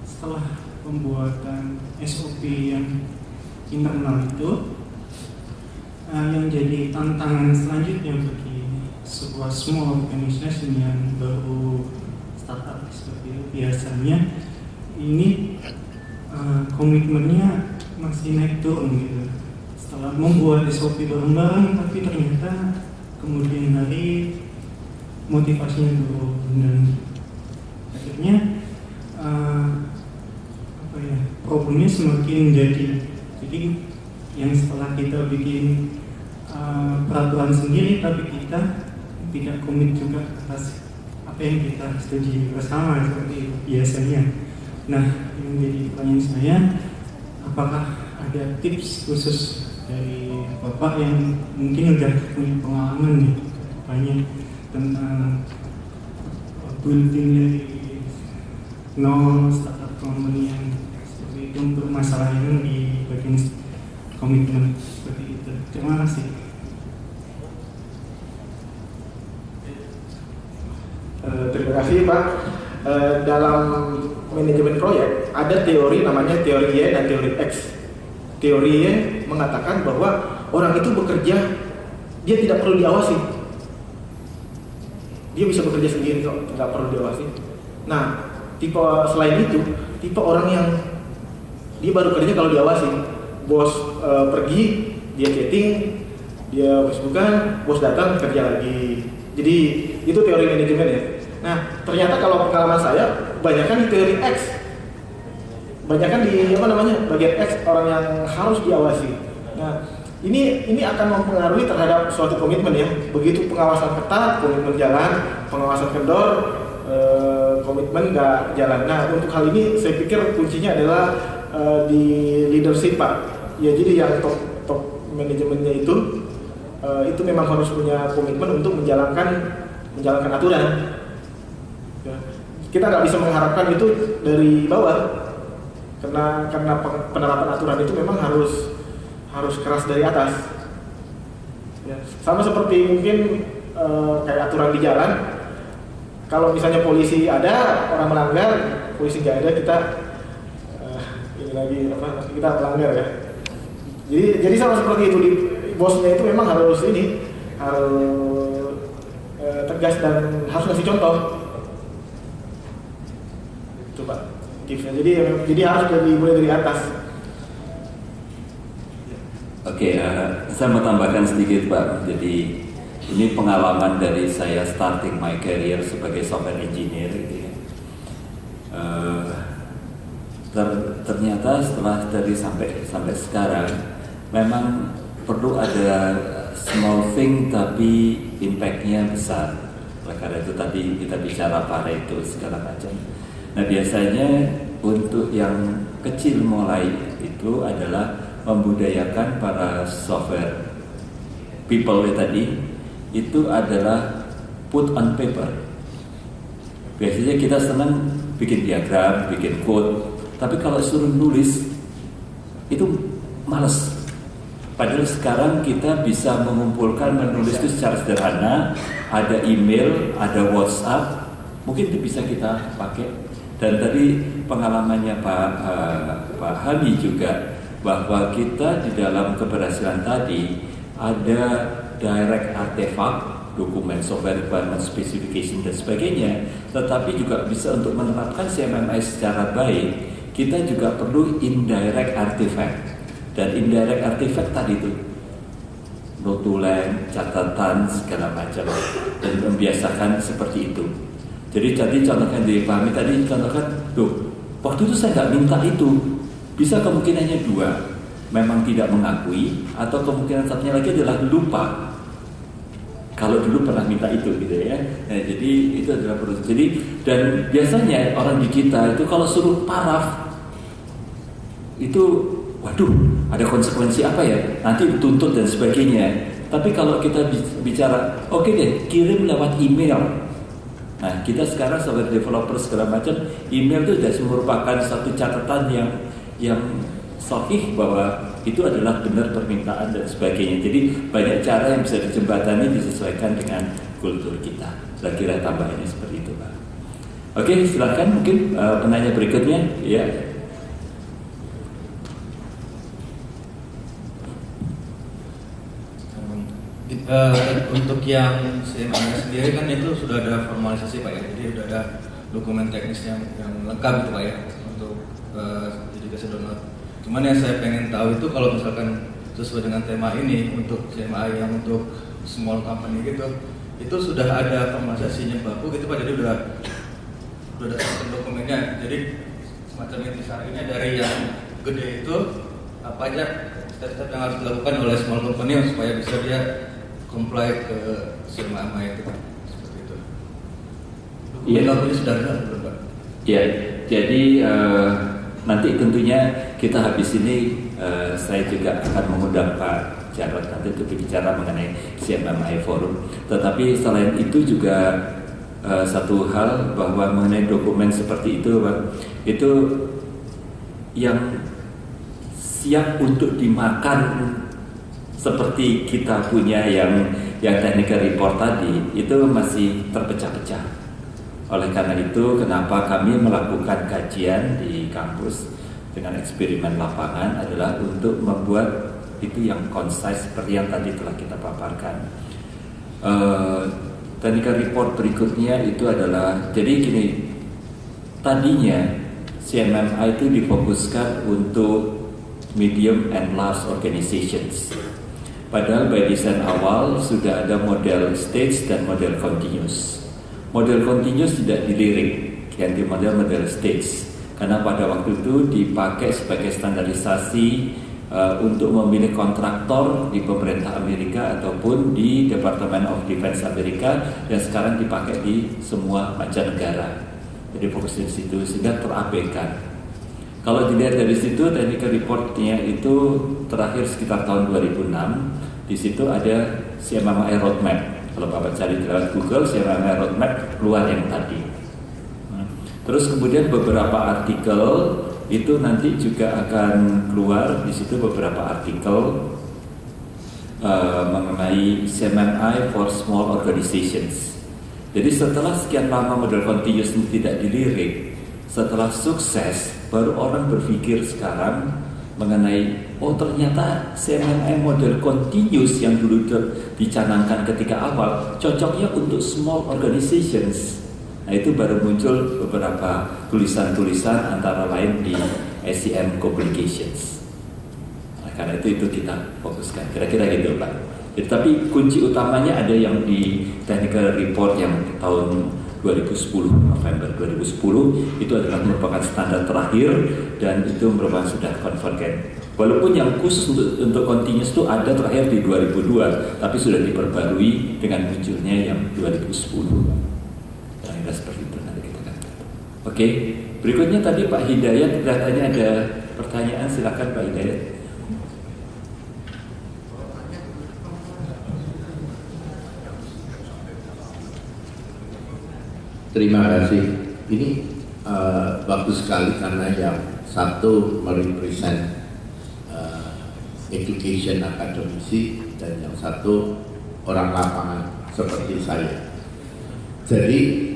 setelah pembuatan SOP yang internal itu, yang jadi tantangan selanjutnya bagi sebuah small organization yang baru startup seperti itu, biasanya ini komitmennya masih naik turun gitu. Setelah membuat SOP bareng-bareng, tapi ternyata kemudian hari motivasinya turun dan akhirnya problemnya semakin jadi. Jadi yang setelah kita bikin peraturan sendiri, tapi kita tidak komit juga atas apa yang kita setuju bersama seperti biasanya. Nah, yang jadi pertanyaan saya, apakah ada tips khusus dari Bapak yang mungkin udah punya pengalaman nih banyak tentang building dari nol startup company yang seperti itu untuk masalah yang di bagian komitmen seperti itu. Terima kasih. Terima kasih Pak. Dalam manajemen proyek ada teori namanya teori Y dan teori X. Teori Y mengatakan bahwa orang itu bekerja, dia tidak perlu diawasi. Dia bisa bekerja sendiri kok, tidak perlu diawasi. Nah, tipe selain itu, tipe orang yang dia baru kerja kalau diawasi. Bos pergi, dia chatting, dia Facebookan, bos datang kerja lagi. Jadi itu teori manajemen ya. Nah, ternyata kalau pengalaman saya, banyakkan di teori X. Banyakkan di bagian X, orang yang harus diawasi. Nah, ini akan mempengaruhi terhadap suatu komitmen ya. Begitu pengawasan ketat, komitmen jalan, pengawasan kendor, komitmen nggak jalan. Nah, untuk hal ini saya pikir kuncinya adalah di leadership Pak. Ya, jadi yang top manajemennya itu memang harus punya komitmen untuk menjalankan aturan. Ya. Kita nggak bisa mengharapkan itu dari bawah, karena penerapan aturan itu memang harus keras dari atas. Ya, sama seperti mungkin kayak aturan di jalan. Kalau misalnya polisi ada, orang melanggar, polisi nggak ada, kita ini lagi kita melanggar ya. Jadi sama seperti itu, bosnya itu memang harus tegas dan harus kasih contoh. Coba tipsnya. Jadi harus mulai dari atas. Oke, saya mau tambahkan sedikit Pak. Jadi ini pengalaman dari saya starting my career sebagai software engineer gitu ya. Ternyata setelah dari sampai sekarang memang perlu ada small thing tapi impact-nya besar. Oleh karena itu tadi kita bicara Pareto segala macam. Nah biasanya untuk yang kecil mulai itu adalah membudayakan para software people tadi itu adalah put on paper. Biasanya kita senang bikin diagram, bikin code, tapi kalau suruh nulis itu males. Padahal sekarang kita bisa mengumpulkan, menulis itu secara sederhana, ada email, ada WhatsApp, mungkin itu bisa kita pakai. Dan tadi pengalamannya Pak Hami juga, bahwa kita di dalam keberhasilan tadi ada direct artifact, dokumen software requirement specification dan sebagainya, tetapi juga bisa untuk menerapkan CMMI secara baik, kita juga perlu indirect artifact. Dan indirect artifact tadi itu notulen, catatan, segala macam, dan membiasakan seperti itu. Jadi tadi contohkan dipahami tadi, contohkan, waktu itu saya nggak minta itu. Bisa kemungkinannya dua, memang tidak mengakui, atau kemungkinan satunya lagi adalah lupa. Kalau dulu pernah minta itu gitu ya. Nah, jadi itu adalah perlu. Jadi dan biasanya orang di kita itu kalau suruh paraf itu, waduh, ada konsekuensi apa ya? Nanti dituntut dan sebagainya. Tapi kalau kita bicara, oke deh, kirim lewat email. Nah, kita sekarang sebagai developer segala macam, email itu sudah merupakan satu catatan yang sahih bahwa itu adalah benar permintaan dan sebagainya. Jadi banyak cara yang bisa dijembatani disesuaikan dengan kultur kita. Saya kira tambahannya seperti itu, Pak. Oke, silakan mungkin penanya berikutnya, ya. Untuk yang CMMI sendiri kan itu sudah ada formalisasi Pak ya, jadi sudah ada dokumen teknis yang lengkap gitu Pak ya untuk jadi kasih download. Cuman yang saya pengen tahu itu kalau misalkan sesuai dengan tema ini untuk CMMI yang untuk small company gitu, itu sudah ada formalisasinya baku gitu Pak, jadi udah ada sistem dokumennya. Jadi semacam intisarinya dari yang gede itu apa aja step-step yang harus dilakukan oleh small company supaya bisa dia comply ke CMMI itu seperti itu. Dokumen sudah ada belum Pak? Ya, jadi nanti tentunya kita habis ini saya juga akan mengundang Pak Jarod nanti untuk bicara mengenai CMMI Forum. Tetapi selain itu juga satu hal bahwa mengenai dokumen seperti itu Pak, itu yang siap untuk dimakan seperti kita punya yang technical report tadi itu masih terpecah-pecah. Oleh karena itu kenapa kami melakukan kajian di kampus dengan eksperimen lapangan adalah untuk membuat itu yang concise seperti yang tadi telah kita paparkan. Technical report berikutnya itu adalah, jadi gini, tadinya CMMI itu difokuskan untuk medium and large organizations. Padahal by design awal sudah ada model stage dan model continuous. Model continuous tidak dilirik, ganti model stage. Karena pada waktu itu dipakai sebagai standarisasi untuk memilih kontraktor di pemerintah Amerika ataupun di Department of Defense Amerika, dan sekarang dipakai di semua mancanegara. Jadi fokus di situ sehingga terabaikan. Kalau dilihat dari situ, technical reportnya itu terakhir sekitar tahun 2006. Di situ ada CMMI roadmap. Kalau Bapak cari lewat Google, CMMI roadmap keluar yang tadi. Terus kemudian beberapa artikel itu nanti juga akan keluar di situ beberapa artikel mengenai CMMI for Small Organizations. Jadi setelah sekian lama model continuous ini tidak dilirik, setelah sukses, baru orang berpikir sekarang mengenai ternyata CMMI model continuous yang dulu dicanangkan ketika awal cocoknya untuk small organizations. Nah, itu baru muncul beberapa tulisan-tulisan antara lain di SCM Communications. Nah, karena itu kita fokuskan. Kira-kira gitu, Pak. Jadi, tapi kunci utamanya ada yang di technical report yang tahun 2010, November 2010 itu adalah merupakan standar terakhir dan itu merupakan sudah convergent. Walaupun yang khusus untuk continuous itu ada terakhir di 2002, tapi sudah diperbarui dengan munculnya yang 2010. Kira-kira seperti itu nanti kita katakan. Oke, berikutnya tadi Pak Hidayat kelihatannya ada pertanyaan, silakan Pak Hidayat. Terima kasih. Ini bagus sekali karena yang satu merepresent education akademisi dan yang satu orang lapangan seperti saya. Jadi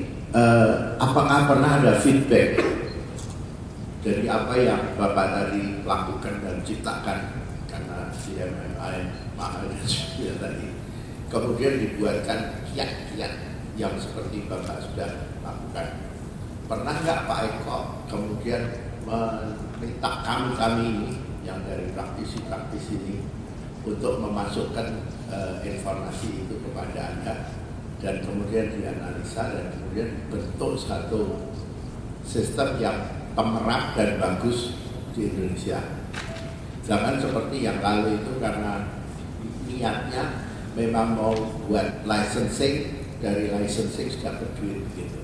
apakah pernah ada feedback dari apa yang Bapak tadi lakukan dan ciptakan, karena CMMI mahal dan sebagainya tadi, kemudian dibuatkan kiat-kiat yang seperti Bapak sudah lakukan. Pernah nggak Pak Eko kemudian meminta kami ini yang dari praktisi-praktisi ini untuk memasukkan informasi itu kepada Anda dan kemudian dianalisa dan kemudian bentuk satu sistem yang pemerap dan bagus di Indonesia. Jangan seperti yang lalu itu karena niatnya memang mau buat licensing, dari licensing sudah berduit gitu.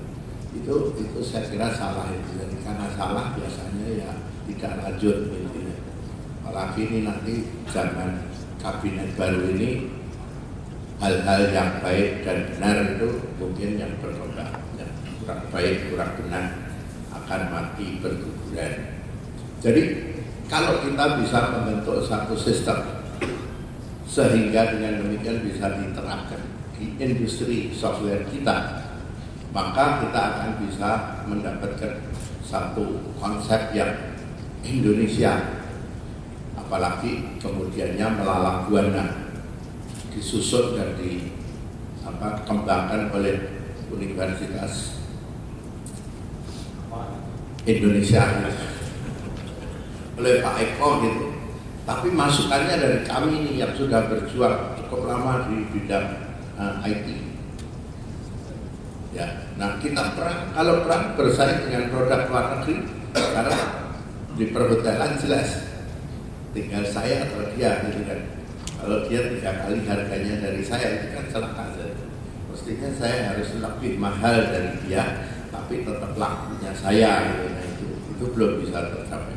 Itu saya kira salah itu. Jadi karena salah biasanya ya tidak lanjut gitu. Apalagi ini nanti zaman kabinet baru ini hal-hal yang baik dan benar itu mungkin yang berkembang, yang kurang baik, kurang benar akan mati berguguran. Jadi kalau kita bisa membentuk satu sistem sehingga dengan demikian bisa diterapkan di industri software kita, maka kita akan bisa mendapatkan satu konsep yang Indonesia, apalagi kemudiannya melalang buana disusun dan dikembangkan oleh Universitas Indonesia oleh Pak Eko gitu. Tapi masukannya dari kami ini yang sudah berjuang cukup lama di bidang IT. Ya, nah kita kalau perang bersaing dengan produk luar negeri, karena di perhotelan jelas tinggal saya atau dia gitu kan. Kalau dia 3 kali harganya dari saya itu kan celaka saja. Mestinya saya harus lebih mahal dari dia, tapi tetap lakunya saya gitu. Nah, itu belum bisa tercapai.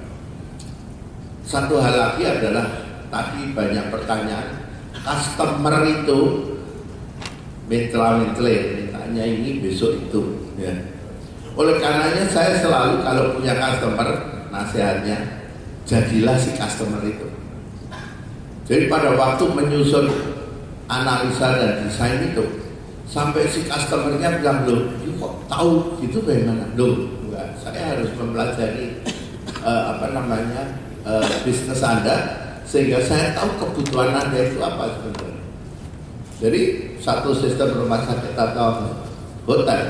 Satu hal lagi adalah tadi banyak pertanyaan, customer itu mintanya ini besok itu ya. Oleh karenanya saya selalu kalau punya customer, nasihatnya jadilah si customer itu. Jadi pada waktu menyusun analisa dan desain itu, sampai si customernya bilang, loh kok tahu gitu bagaimana? Loh enggak, saya harus mempelajari bisnis Anda sehingga saya tahu kebutuhan Anda itu apa sebenarnya. Jadi satu sistem rumah sakit atau hotel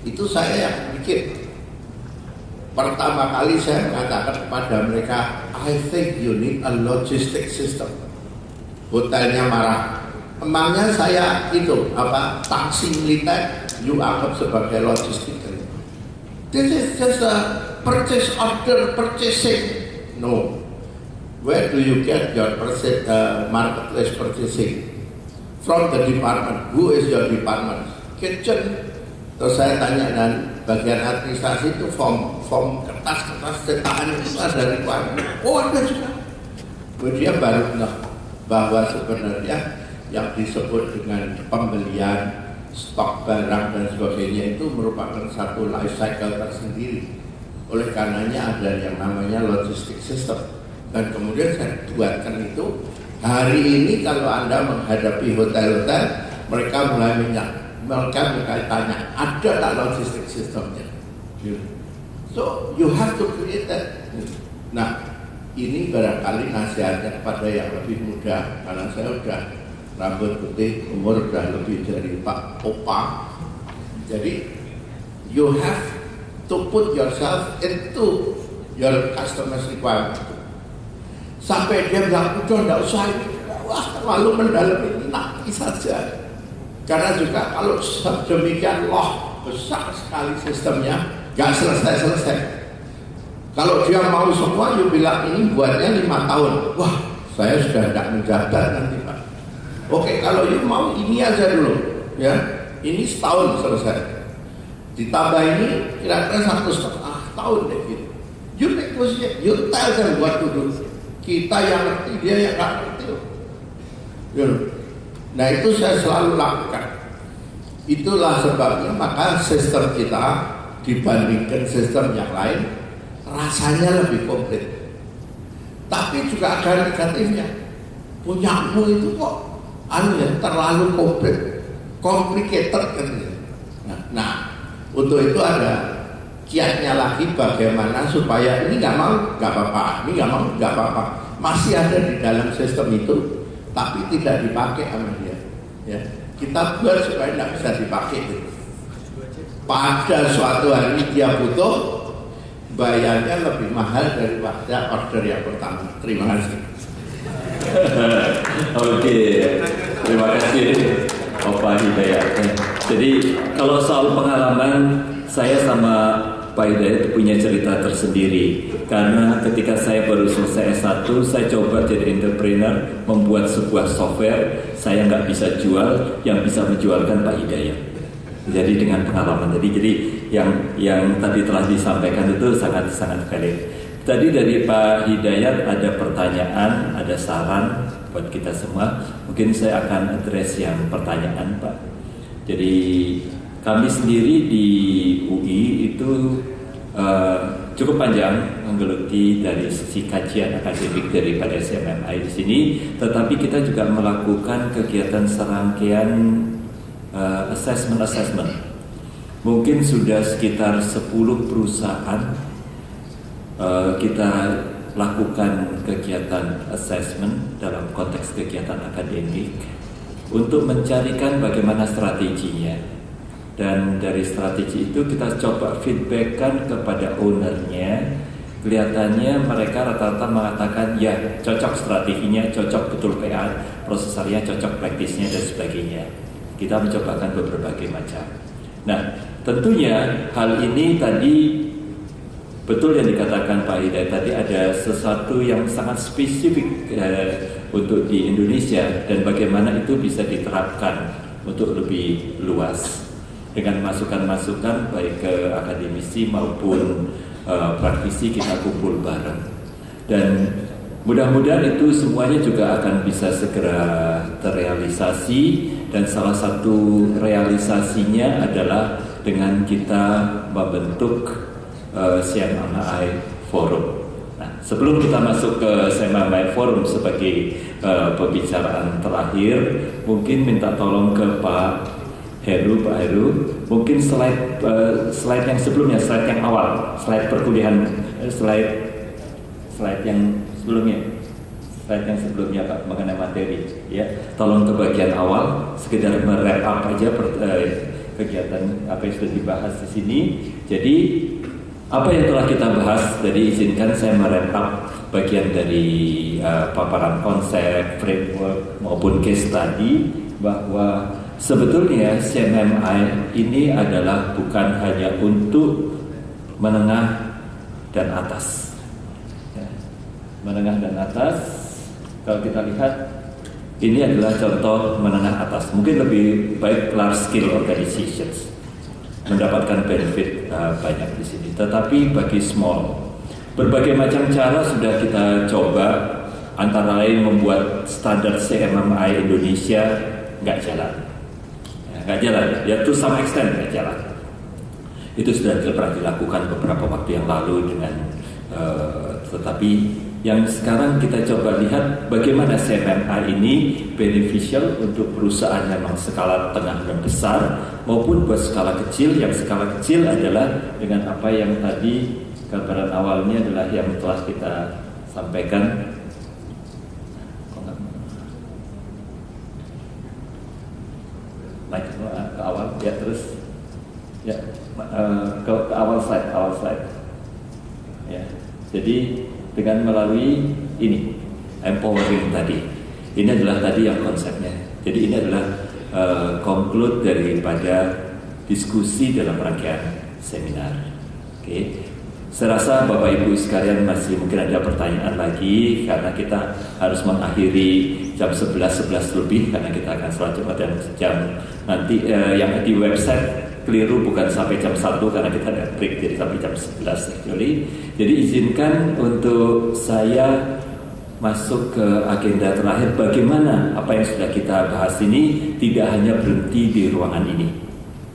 itu saya yang bikin. Pertama kali saya mengatakan kepada mereka, I think you need a logistic system. Hotelnya marah. Emangnya saya itu taksi militer you anggap sebagai logistik? This is just a purchase order purchasing. No. Where do you get your marketplace purchasing? From the department. Who is your department? Kitchen. Terus saya tanya, dan bagian administrasi itu form kertas cetakan itu ada requirement. Oh ada juga. Kemudian baru bahwa sebenarnya yang disebut dengan pembelian stok barang dan sebagainya itu merupakan satu life cycle tersendiri. Oleh karenanya ada yang namanya logistik system. Dan kemudian saya buatkan itu. Hari ini kalau Anda menghadapi hotel-hotel, mereka mulai tanya, ada tak logistik sistemnya? So you have to create that. Nah, ini barangkali nasihatnya kepada yang lebih muda, karena saya udah rambut putih, umur udah lebih dari Pak Opa. Jadi you have to put yourself into your customer's requirement. Sampai dia bilang, udah enggak usah ini, wah terlalu mendalam, ini nanti saja. Karena juga kalau demikian loh, besar sekali sistemnya, gak selesai-selesai. Kalau dia mau semua, you bilang ini buatnya 5 tahun. Wah, saya sudah tidak menjabat nanti Pak. Oke, kalau you mau ini aja dulu, ya, ini setahun selesai. Ditambah ini kira-kira 1,5 tahun deh gitu. You negotiate, you tell them what to do. Kita yang ngerti, dia yang nggak ngerti. Nah itu saya selalu lakukan. Itulah sebabnya maka sistem kita dibandingkan sistem yang lain rasanya lebih komplit. Tapi juga ada negatifnya. Punyamu itu kok terlalu komplit, complicated kan. Nah untuk itu ada kiatnya lagi bagaimana supaya ini nggak mau nggak apa-apa, ini nggak mau nggak apa-apa, masih ada di dalam sistem itu, tapi tidak dipakai sama dia. Ya, kita buat supaya tidak bisa dipakai. Gitu. Pada suatu hari dia butuh, bayarnya lebih mahal daripada order yang pertama. Terima kasih. Oke, terima kasih Opa Hidayat. Jadi kalau soal pengalaman, saya sama Pak Hidayat punya cerita tersendiri. Karena ketika saya baru selesai S1, saya coba jadi entrepreneur, membuat sebuah software. Saya nggak bisa jual, yang bisa menjualkan Pak Hidayat. Jadi dengan pengalaman. Jadi yang tadi telah disampaikan itu sangat valid. Tadi dari Pak Hidayat ada pertanyaan, ada saran buat kita semua. Mungkin saya akan address yang pertanyaan Pak. Jadi kami sendiri di UI itu cukup panjang menggeluti dari sisi kajian akademik daripada CMMI di sini, tetapi kita juga melakukan kegiatan serangkaian assessment. Mungkin sudah sekitar 10 perusahaan kita lakukan kegiatan assessment dalam konteks kegiatan akademik untuk mencarikan bagaimana strateginya. Dan dari strategi itu kita coba feedbackkan kepada ownernya. Kelihatannya mereka rata-rata mengatakan ya cocok strateginya, cocok betul PA, prosesornya cocok, praktisnya dan sebagainya. Kita mencobakan berbagai macam. Nah tentunya hal ini tadi betul yang dikatakan Pak Hidayat tadi, ada sesuatu yang sangat spesifik untuk di Indonesia dan bagaimana itu bisa diterapkan untuk lebih luas dengan masukan-masukan baik ke akademisi maupun praktisi, kita kumpul bareng dan mudah-mudahan itu semuanya juga akan bisa segera terrealisasi. Dan salah satu realisasinya adalah dengan kita membentuk CMMI Forum. Nah, sebelum kita masuk ke CMMI Forum sebagai pembicaraan terakhir, mungkin minta tolong ke Pak Heru, mungkin slide yang sebelumnya, slide yang awal, slide perkuliahan, slide yang sebelumnya Pak mengenai materi, ya. Tolong ke bagian awal, sekedar merap up aja kegiatan apa yang sudah dibahas di sini. Jadi apa yang telah kita bahas, jadi izinkan saya merap up bagian dari paparan konsep, framework maupun case study, bahwa sebetulnya CMMI ini adalah bukan hanya untuk menengah dan atas. Ya. Menengah dan atas, kalau kita lihat ini adalah contoh menengah atas. Mungkin lebih baik large scale organizations mendapatkan benefit banyak di sini. Tetapi bagi small, berbagai macam cara sudah kita coba, antara lain membuat standar CMMI Indonesia nggak jalan, ya to some extent nggak jalan. Itu sudah pernah dilakukan beberapa waktu yang lalu tetapi yang sekarang kita coba lihat bagaimana CMMI ini beneficial untuk perusahaan yang skala tengah dan besar maupun buat skala kecil. Yang skala kecil adalah dengan apa yang tadi gambaran awalnya adalah yang telah kita sampaikan. Naik ke awal ya, terus ya ke awal slide ya. Jadi dengan melalui ini empowering tadi, ini adalah tadi yang konsepnya. Jadi ini adalah conclude daripada diskusi dalam rangkaian seminar. Oke. Saya rasa Bapak Ibu sekalian masih mungkin ada pertanyaan lagi karena kita harus mengakhiri jam 11 lebih karena kita akan sholat Jumat dan jam nanti yang di website keliru, bukan sampai jam 1 karena kita ada break, jadi sampai jam 11 actually. Jadi izinkan untuk saya masuk ke agenda terakhir, bagaimana apa yang sudah kita bahas ini tidak hanya berhenti di ruangan ini.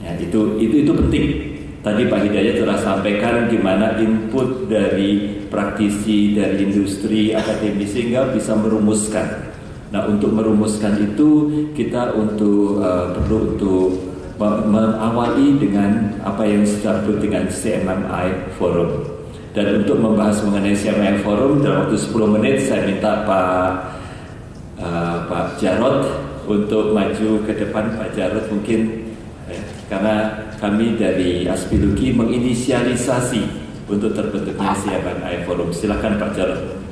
Ya, itu penting. Tadi Pak Hidayat telah sampaikan gimana input dari praktisi, dari industri, akademisi sehingga bisa merumuskan. Nah, untuk merumuskan itu kita perlu untuk mengawali dengan apa yang disebut dengan CMMI Forum. Dan untuk membahas mengenai CMMI Forum dalam waktu 10 menit saya minta Pak Jarod untuk maju ke depan. Pak Jarod mungkin karena kami dari Aspiluki menginisialisasi untuk terbentuknya CMMI Forum. Silakan Pak Jarod.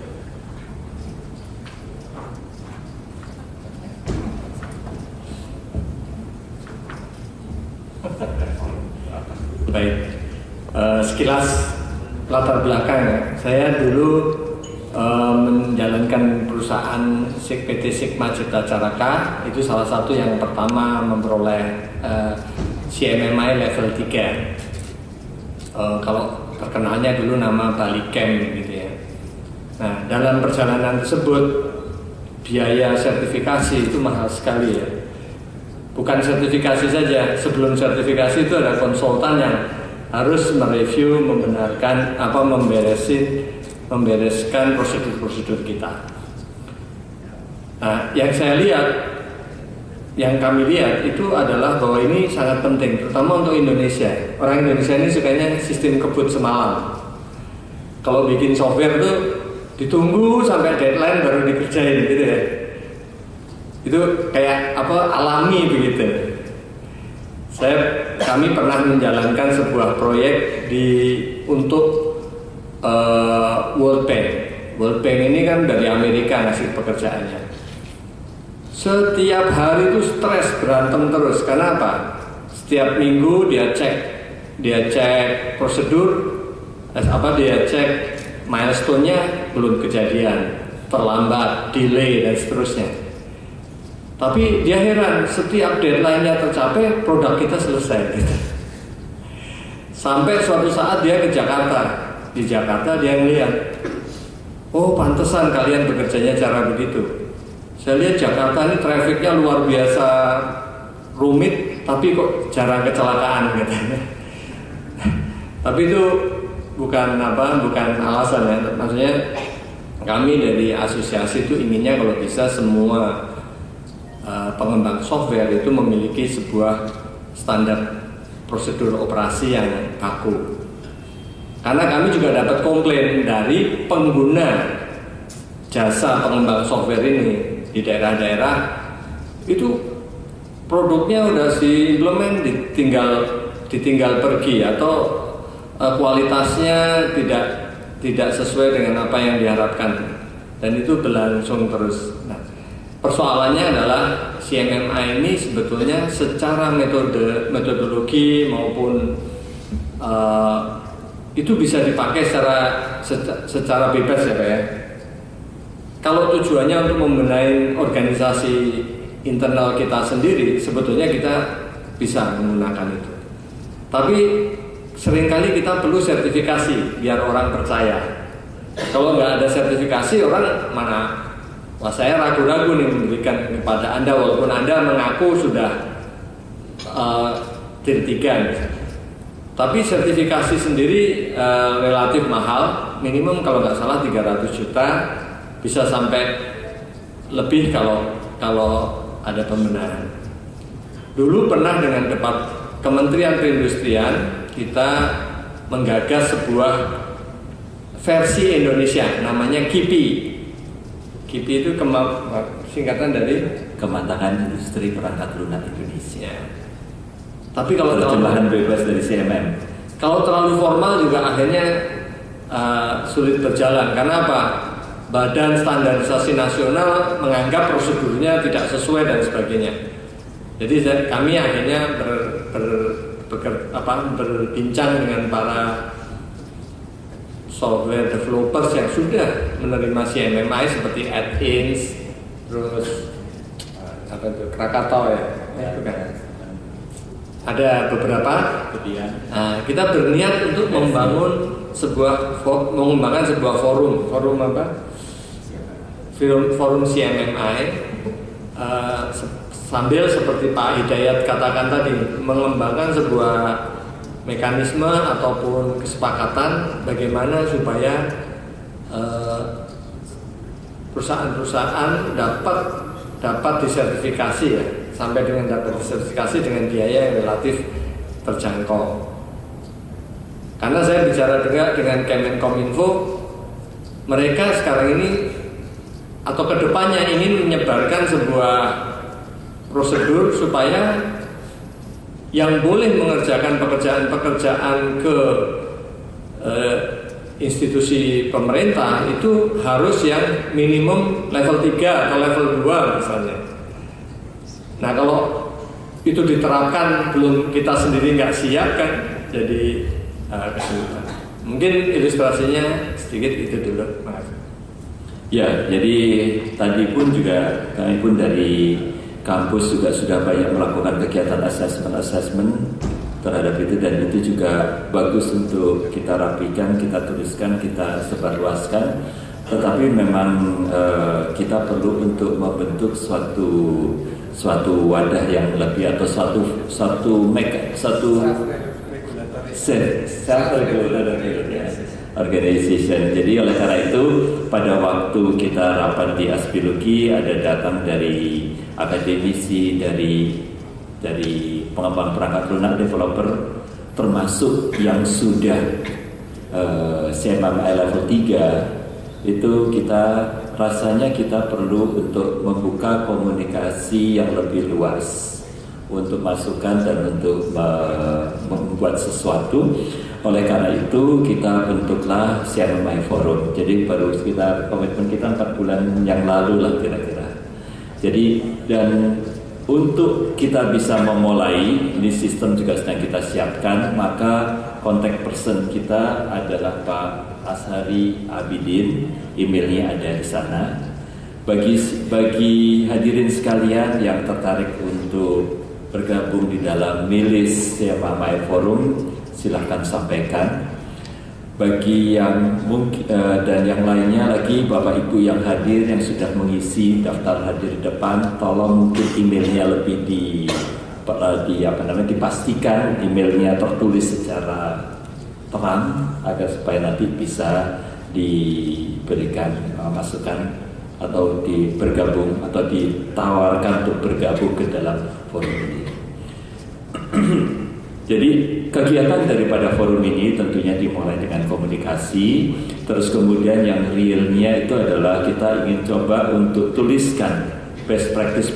Baik, sekilas latar belakang, saya dulu menjalankan perusahaan PT Sigma Cipta Caraka, itu salah satu yang pertama memperoleh CMMI level 3. Kalau terkenalnya dulu nama Bali Camp gitu ya. Nah, dalam perjalanan tersebut biaya sertifikasi itu mahal sekali ya. Bukan sertifikasi saja, sebelum sertifikasi itu ada konsultan yang harus mereview, membenarkan membereskan prosedur-prosedur kita. Nah, yang kami lihat itu adalah bahwa ini sangat penting, terutama untuk Indonesia. Orang Indonesia ini sukanya sistem kebut semalam. Kalau bikin software tuh ditunggu sampai deadline baru dikerjain gitu ya. Itu kayak alami begitu. Kami pernah menjalankan sebuah proyek untuk World Bank. World Bank ini kan dari Amerika ngasih pekerjaannya. Setiap hari itu stres, berantem terus. Karena apa? Setiap minggu dia cek prosedur, dia cek milestone-nya belum kejadian, terlambat, delay dan seterusnya. Tapi dia heran, setiap deadline-nya tercapai, produk kita selesai gitu. Sampai suatu saat dia ke Jakarta. Di Jakarta dia ngeliat, oh pantesan kalian bekerjanya cara begitu. Saya lihat Jakarta ini trafficnya luar biasa rumit, tapi kok jarang kecelakaan katanya. Tapi itu bukan alasan ya. Maksudnya kami dari asosiasi itu inginnya kalau bisa semua pengembang software itu memiliki sebuah standar prosedur operasi yang baku. Karena kami juga dapat komplain dari pengguna jasa pengembang software ini di daerah-daerah, itu produknya udah diimplement ditinggal pergi atau kualitasnya tidak sesuai dengan apa yang diharapkan, dan itu berlangsung terus. Nah, persoalannya adalah CMMI ini sebetulnya secara metodologi maupun itu bisa dipakai secara bebas ya Pak ya. Kalau tujuannya untuk membenahi organisasi internal kita sendiri, sebetulnya kita bisa menggunakan itu. Tapi seringkali kita perlu sertifikasi biar orang percaya. Kalau nggak ada sertifikasi, orang mana? Wah, saya ragu-ragu nih memberikan kepada Anda walaupun Anda mengaku sudah tier 3 misalnya. Tapi sertifikasi sendiri relatif mahal, minimum kalau nggak salah 300 juta, bisa sampai lebih kalau ada pembenahan. Dulu pernah dengan Kementerian Perindustrian kita menggagas sebuah versi Indonesia namanya KIPI. KIPI itu singkatan dari Kematangan Industri Perangkat Lunak Indonesia. Tapi kalau terjemahan bebas dari CMM. Kalau terlalu formal juga akhirnya sulit berjalan. Karena apa? Badan Standarisasi Nasional menganggap prosedurnya tidak sesuai dan sebagainya. Jadi kami akhirnya berbincang dengan para software developers yang sudah menerima CMMI seperti AdIns, terus Krakatau ya, bukan? Ada beberapa. Nah, kita berniat untuk mengembangkan sebuah forum apa? Forum CMMI. Sambil seperti Pak Hidayat katakan tadi, mengembangkan sebuah mekanisme ataupun kesepakatan bagaimana supaya perusahaan-perusahaan dapat disertifikasi ya, sampai dengan dapat disertifikasi dengan biaya yang relatif terjangkau. Karena saya bicara juga dengan Kemenkominfo, mereka sekarang ini atau kedepannya ingin menyebarkan sebuah prosedur supaya yang boleh mengerjakan pekerjaan-pekerjaan ke institusi pemerintah itu harus yang minimum level 3 atau level 2 misalnya. Nah kalau itu diterapkan belum kita sendiri nggak siap kan, jadi kesulitan. Mungkin ilustrasinya sedikit itu dulu. Makasih. Ya, jadi tadi pun juga kami pun dari kampus juga sudah banyak melakukan kegiatan assessment terhadap itu, dan itu juga bagus untuk kita rapikan, kita tuliskan, kita sebarluaskan. Tetapi memang kita perlu untuk membentuk suatu wadah yang lebih atau satu organization. Jadi oleh karena itu pada waktu kita rapat di Aspilogi ada datang dari akademisi, dari pengembang perangkat lunak, developer, termasuk yang sudah CMMI level 3, itu rasanya kita perlu untuk membuka komunikasi yang lebih luas untuk masukan dan untuk membuat sesuatu. Oleh karena itu kita bentuklah CMMI Forum. Jadi baru sekitar komitmen kita 4 bulan yang lalu lah kira-kira. Jadi dan untuk kita bisa memulai, ini sistem juga sedang kita siapkan, maka contact person kita adalah Pak Ashari Abidin, emailnya ada di sana. Bagi hadirin sekalian yang tertarik untuk bergabung di dalam milis CMMI Forum, silahkan sampaikan. Bagi yang mungkin dan yang lainnya lagi, Bapak Ibu yang hadir yang sudah mengisi daftar hadir di depan, tolong mungkin emailnya lebih dipastikan emailnya tertulis secara terang agar supaya nanti bisa diberikan masukan atau bergabung atau ditawarkan untuk bergabung ke dalam forum ini. Jadi kegiatan daripada forum ini tentunya dimulai dengan komunikasi, terus kemudian yang realnya itu adalah kita ingin coba untuk tuliskan best practice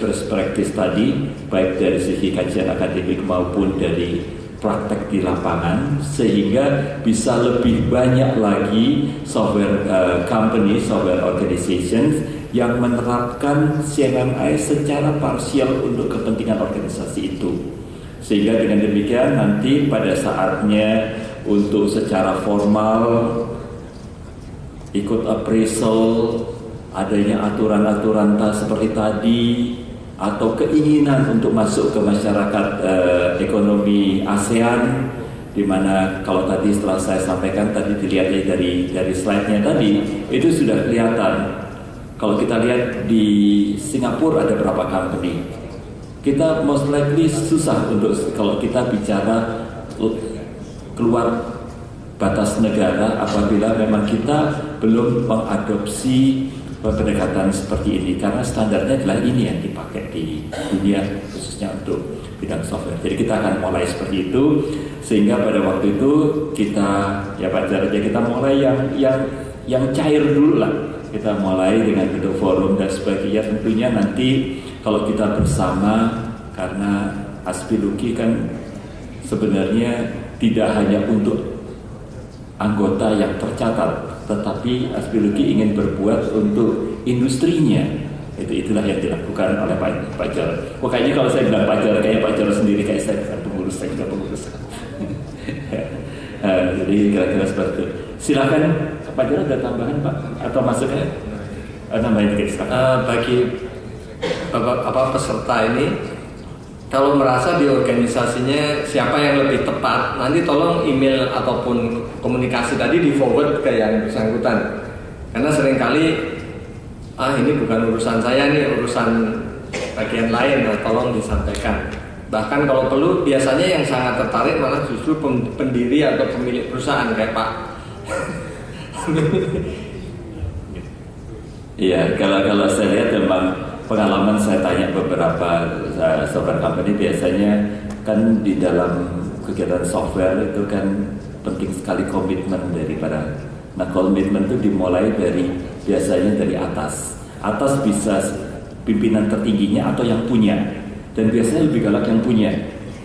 tadi, baik dari segi kajian akademik maupun dari praktek di lapangan, sehingga bisa lebih banyak lagi software company, software organizations yang menerapkan CMMI secara parsial untuk kepentingan organisasi itu. Sehingga dengan demikian nanti pada saatnya untuk secara formal ikut appraisal, adanya aturan-aturan seperti tadi, atau keinginan untuk masuk ke masyarakat ekonomi ASEAN, di mana kalau tadi setelah saya sampaikan tadi dilihatnya dari slide-nya tadi itu sudah kelihatan. Kalau kita lihat di Singapura ada berapa company, kita most likely susah untuk kalau kita bicara keluar batas negara apabila memang kita belum mengadopsi pendekatan seperti ini, karena standarnya adalah ini yang dipakai di dunia khususnya untuk bidang software. Jadi kita akan mulai seperti itu, sehingga pada waktu itu kita ya Pak Jarod, kita mulai yang cair dulu lah. Kita mulai dengan bentuk forum dan sebagainya. Tentunya nanti kalau kita bersama, karena Aspiluki kan sebenarnya tidak hanya untuk anggota yang tercatat, tetapi Aspiluki ingin berbuat untuk industrinya. Itulah yang dilakukan oleh Pak Jarod. Kayaknya kalau saya bilang Pak Jarod, kayak Pak Jarod sendiri, kayak saya bukan pengurus, saya juga pengurus. Jadi kira-kira seperti itu. Silakan Pak Jarod, ada tambahan Pak atau masuknya? Nambahin dikit. Bagi peserta ini, kalau merasa di organisasinya siapa yang lebih tepat, nanti tolong email ataupun komunikasi tadi di forward ke yang bersangkutan. Karena seringkali ini bukan urusan saya nih, urusan bagian lain, tolong disampaikan. Bahkan kalau perlu, biasanya yang sangat tertarik malah justru pendiri atau pemilik perusahaan kayak Pak. Iya, kalau saya lihat memang pengalaman saya tanya beberapa software company, biasanya kan di dalam kegiatan software itu kan penting sekali komitmen daripada. Nah, komitmen itu dimulai biasanya dari atas. Atas bisa pimpinan tertingginya atau yang punya, dan biasanya lebih galak yang punya.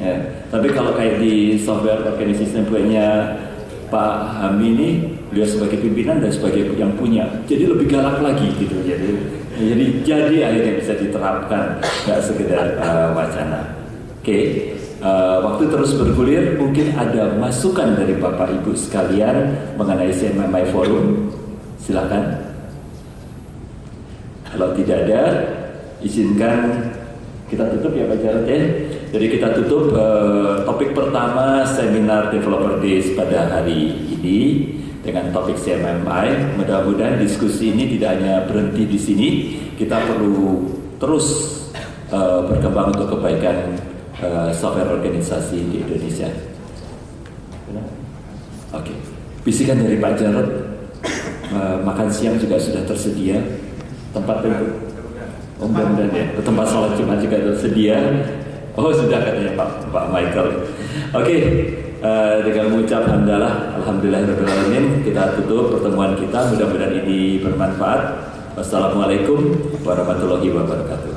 Ya. Tapi kalau kayak di software organization punya Pak Hami ini, beliau sebagai pimpinan dan sebagai yang punya, jadi lebih galak lagi gitu. Jadi akhirnya bisa diterapkan, nggak sekedar wacana. Oke. Waktu terus bergulir, mungkin ada masukan dari Bapak Ibu sekalian mengenai CMMI Forum. Silakan. Kalau tidak ada, izinkan kita tutup ya Pak Jarod ya. Jadi kita tutup topik pertama seminar Developer Days pada hari ini dengan topik CMMI. Mudah-mudahan diskusi ini tidak hanya berhenti di sini. Kita perlu terus berkembang untuk kebaikan software organisasi di Indonesia. Oke. Bisikan dari Pak Jarod, makan siang juga sudah tersedia. Tempat itu, mudah-mudahan ya. Tempat sholat Jumat juga tersedia. Oh sudah, katanya Pak Michael. Oke. Dengan mengucap alhamdulillahirobbilalamin, kita tutup pertemuan kita. Mudah-mudahan ini bermanfaat. Wassalamualaikum warahmatullahi wabarakatuh.